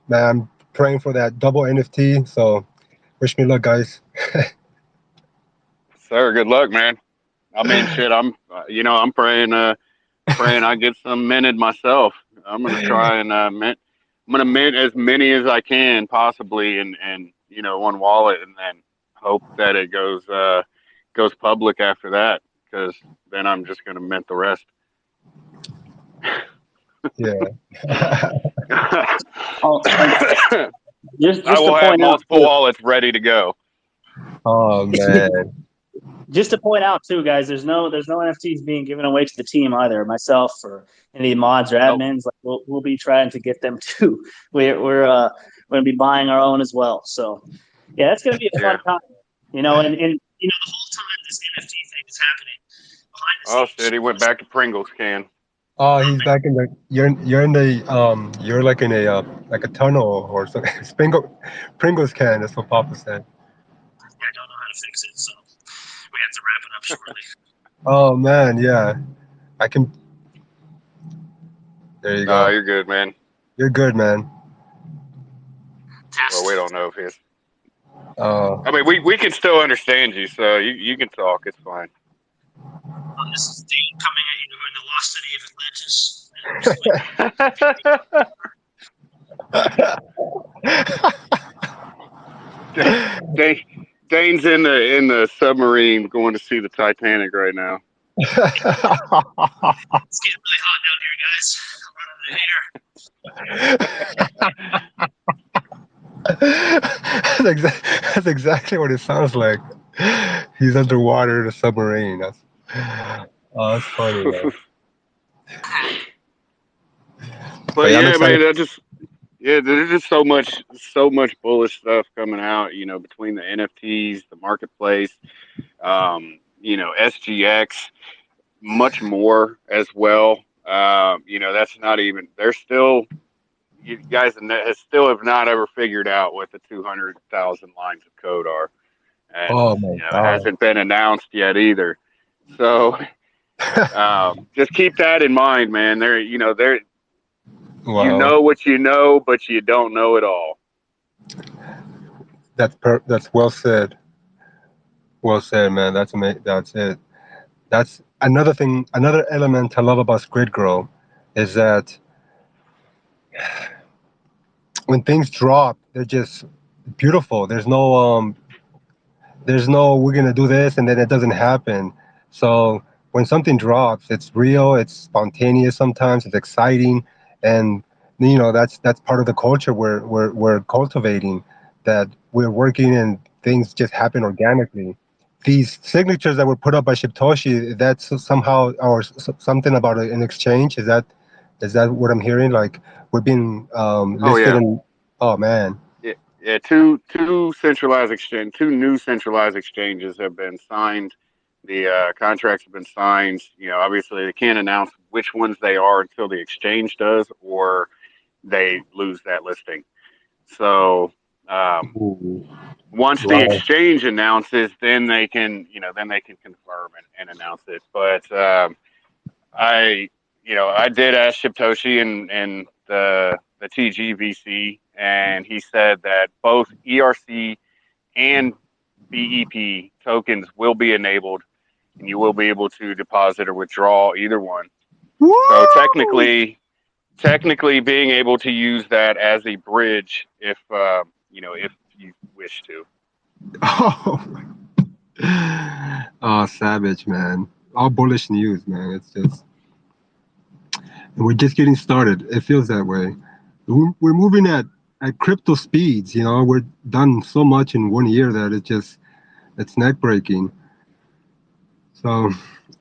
man. I'm praying for that double NFT. So wish me luck, guys. Sir, good luck, man. I mean, shit. I'm praying I get some minted myself. I'm gonna try and mint. I'm gonna mint as many as I can possibly, and one wallet, and then hope that it goes public after that, because then I'm just gonna mint the rest. Yeah. Oh, just I just to will have point out multiple too, wallets ready to go. Oh man. just to point out too, guys, there's no NFTs being given away to the team either. Myself or any mods or Nope. admins, like we'll be trying to get them too. We're going to be buying our own as well. So yeah, that's going to be a fun Yeah. time. And the whole time this NFT thing is happening behind the Oh scenes. shit, he went back to Pringles can. Oh, he's back in the. You're in the you're like in a tunnel or something. Pringles can. That's what Papa said. I don't know how to fix it, so we have to wrap it up shortly. Oh man, yeah. I can. There you No, go. you're good, man. You're good, man. Well, we don't know if he's. I mean, we can still understand you, so you can talk. It's fine. This is Dean coming at you in the lost city of Atlantis. Dane's in the submarine going to see the Titanic right now. It's getting really hot down here, guys. I'm running the heater. That's exactly what it sounds like. He's underwater in a submarine. That's funny, man. But yeah, yeah, man, there's just so much bullish stuff coming out. You know, between the NFTs, the marketplace, SGX, much more as well. That's not even. They're still. You guys still have not ever figured out what the 200,000 lines of code are, and Oh my it God. hasn't been announced yet either. So just keep that in mind, man. Wow. You know what you know, but you don't know it all. That's well said. Well said, man. That's amazing. That's it. That's another thing. Another element I love about SquidGrow is that when things drop, they're just beautiful. There's no we're gonna do this and then it doesn't happen. So when something drops, it's real, it's spontaneous, sometimes it's exciting, and that's part of the culture we're cultivating, that we're working and things just happen organically. These signatures that were put up by Shibtoshi, that's somehow, or something about an exchange. Is that what I'm hearing? Like we're being listed yeah. in. Oh man. Yeah, two new centralized exchanges have been signed. The contracts have been signed. Obviously they can't announce which ones they are until the exchange does, or they lose that listing. So once the Wow. exchange announces, then they can confirm and announce it. But I did ask Shibtoshi and the TGVC, and he said that both ERC and BEP tokens will be enabled, and you will be able to deposit or withdraw either one. Woo! So technically, being able to use that as a bridge, if you wish to. Oh, savage, man. All bullish news, man. It's just, and we're just getting started. It feels that way. We're moving at crypto speeds. We're done so much in 1 year that it's neck breaking. So,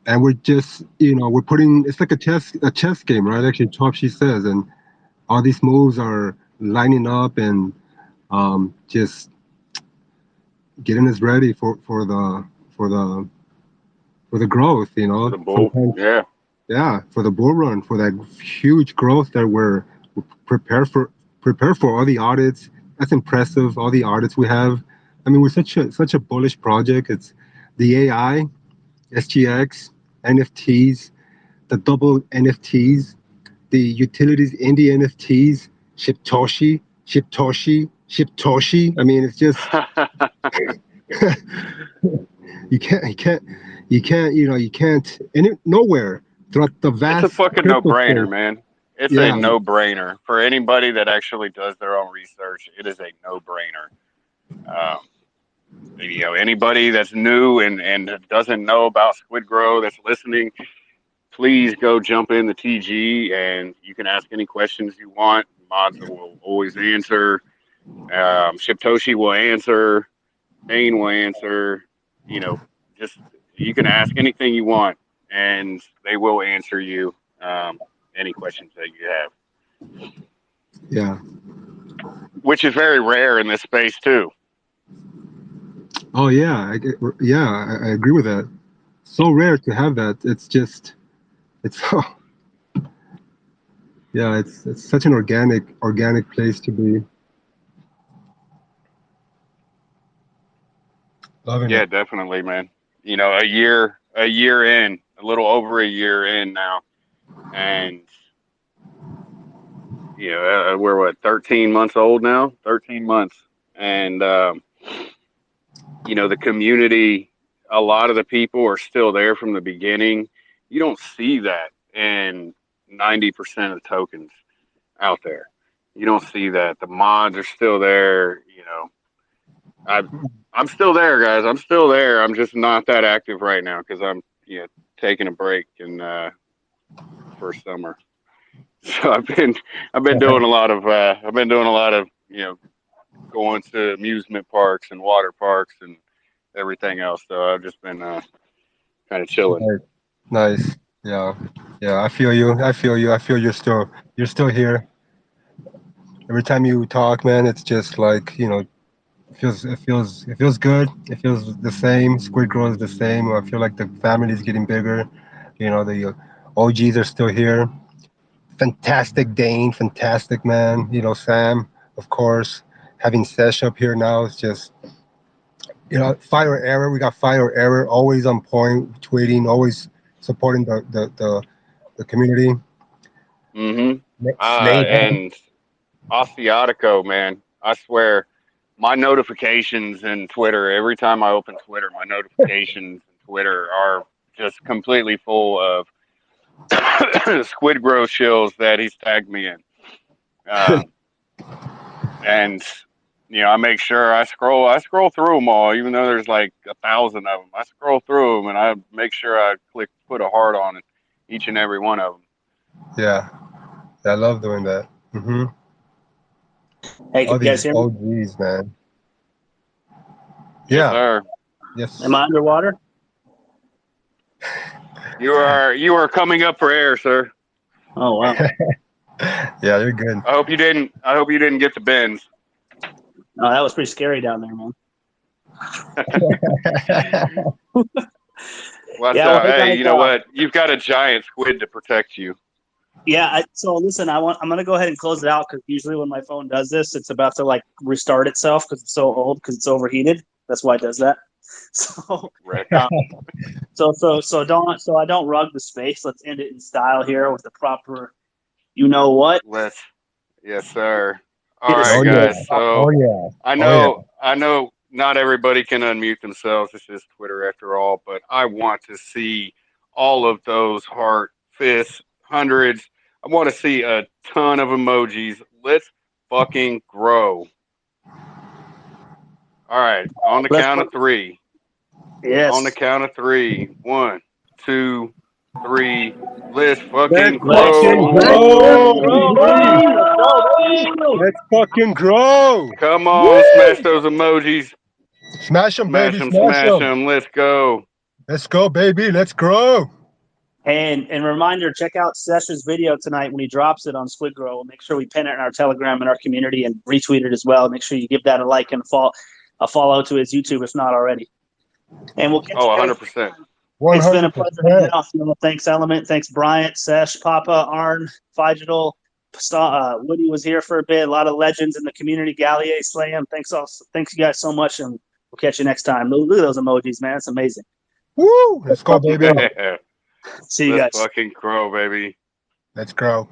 and we're just, we're putting, it's like a chess game, right? Actually, Topsy says, and all these moves are lining up and just getting us ready for the growth, The bull, yeah. Yeah, for the bull run, for that huge growth that we're prepared for. Prepare for all the audits. That's impressive. All the audits we have. I mean, we're such a bullish project. It's the AI, SGX, NFTs, the double NFTs, the utilities in the NFTs, Shibtoshi. I mean, it's just you can't nowhere throughout the vast. It's a fucking no-brainer, man. It's Yeah. a no-brainer for anybody that actually does their own research. It is a no-brainer. Anybody that's new and doesn't know about SquidGrow that's listening, please go jump in the TG and you can ask any questions you want. Mods will always answer. Shibtoshi will answer. Dane will answer. Just you can ask anything you want, and they will answer you any questions that you have. Yeah. Which is very rare in this space too. Oh yeah, I agree with that. So rare to have that. It's so yeah. It's such an organic place to be. Loving Yeah, it. definitely, man. A year in, a little over a year in now, and we're 13 months old now. 13 months, and the community, a lot of the people are still there from the beginning. You don't see that in 90% of the tokens out there. You don't see that. The mods are still there. I'm still there, guys. I'm still there. I'm just not that active right now because I'm taking a break in for summer. So I've been doing a lot of going to amusement parks and water parks and everything else. So I've just been kind of chilling. Nice. Yeah. Yeah. I feel you. I feel you. I feel you're still here. Every time you talk, man, it's just like, it feels good. It feels the same. Squid Grow is the same. I feel like the family is getting bigger. The OGs are still here. Fantastic Dane, fantastic man. Sam, of course. Having Sesh up here now is just, fire error. We got fire error, always on point, tweeting, always supporting the community. And Osteotico, man, I swear, my notifications in Twitter, every time I open Twitter, my notifications in Twitter are just completely full of SquidGrow shills that he's tagged me in. And I make sure I scroll through them all, even though there's like 1,000 of them. I scroll through them and I make sure I put a heart on it, each and every one of them. Yeah, I love doing that. Hey, All can you guys these hear me? OGs, man. Yes, Yeah. sir. Yes. Am I underwater? You are coming up for air, sir. Oh wow. Yeah, you're good. I hope you didn't get the bends. Oh, that was pretty scary down there, man. Watch Yeah, out. well, Hey, you know what? You've got a giant squid to protect you. Yeah. So listen, I'm gonna go ahead and close it out because usually when my phone does this, it's about to like restart itself because it's so old because it's overheated. That's why it does that. So, Right. so I don't rug the space. Let's end it in style here with the proper, you know what? Yes, sir. All Get right, us- guys. Yeah. So Yeah. I know not everybody can unmute themselves. It's just Twitter after all, but I want to see all of those heart, fists, hundreds. I want to see a ton of emojis. Let's fucking grow. All right, on the count of three. Yes. On the count of three. 1, 2, 3. Let's fucking Let's fucking grow. grow. Let's fucking grow. Come on, smash those emojis. Smash them, Smash baby. them, Smash smash them. them. Let's go. Let's go, baby. Let's grow. And reminder, check out Sesh's video tonight when he drops it on SquidGrow. We'll make sure we pin it in our Telegram and our community and retweet it as well. Make sure you give that a like and a follow to his YouTube if not already. And we'll catch 100%. It's been a pleasure hanging out. Thanks, Element. Thanks, Bryant, Sesh, Papa, Arn, Figital. Woody was here for a bit. A lot of legends in the community. Gallier, Slam. Thanks you guys so much, and we'll catch you next time. Look at those emojis, man. It's amazing. Woo! Let's go, baby. See you guys. Let's fucking grow, baby. Let's grow.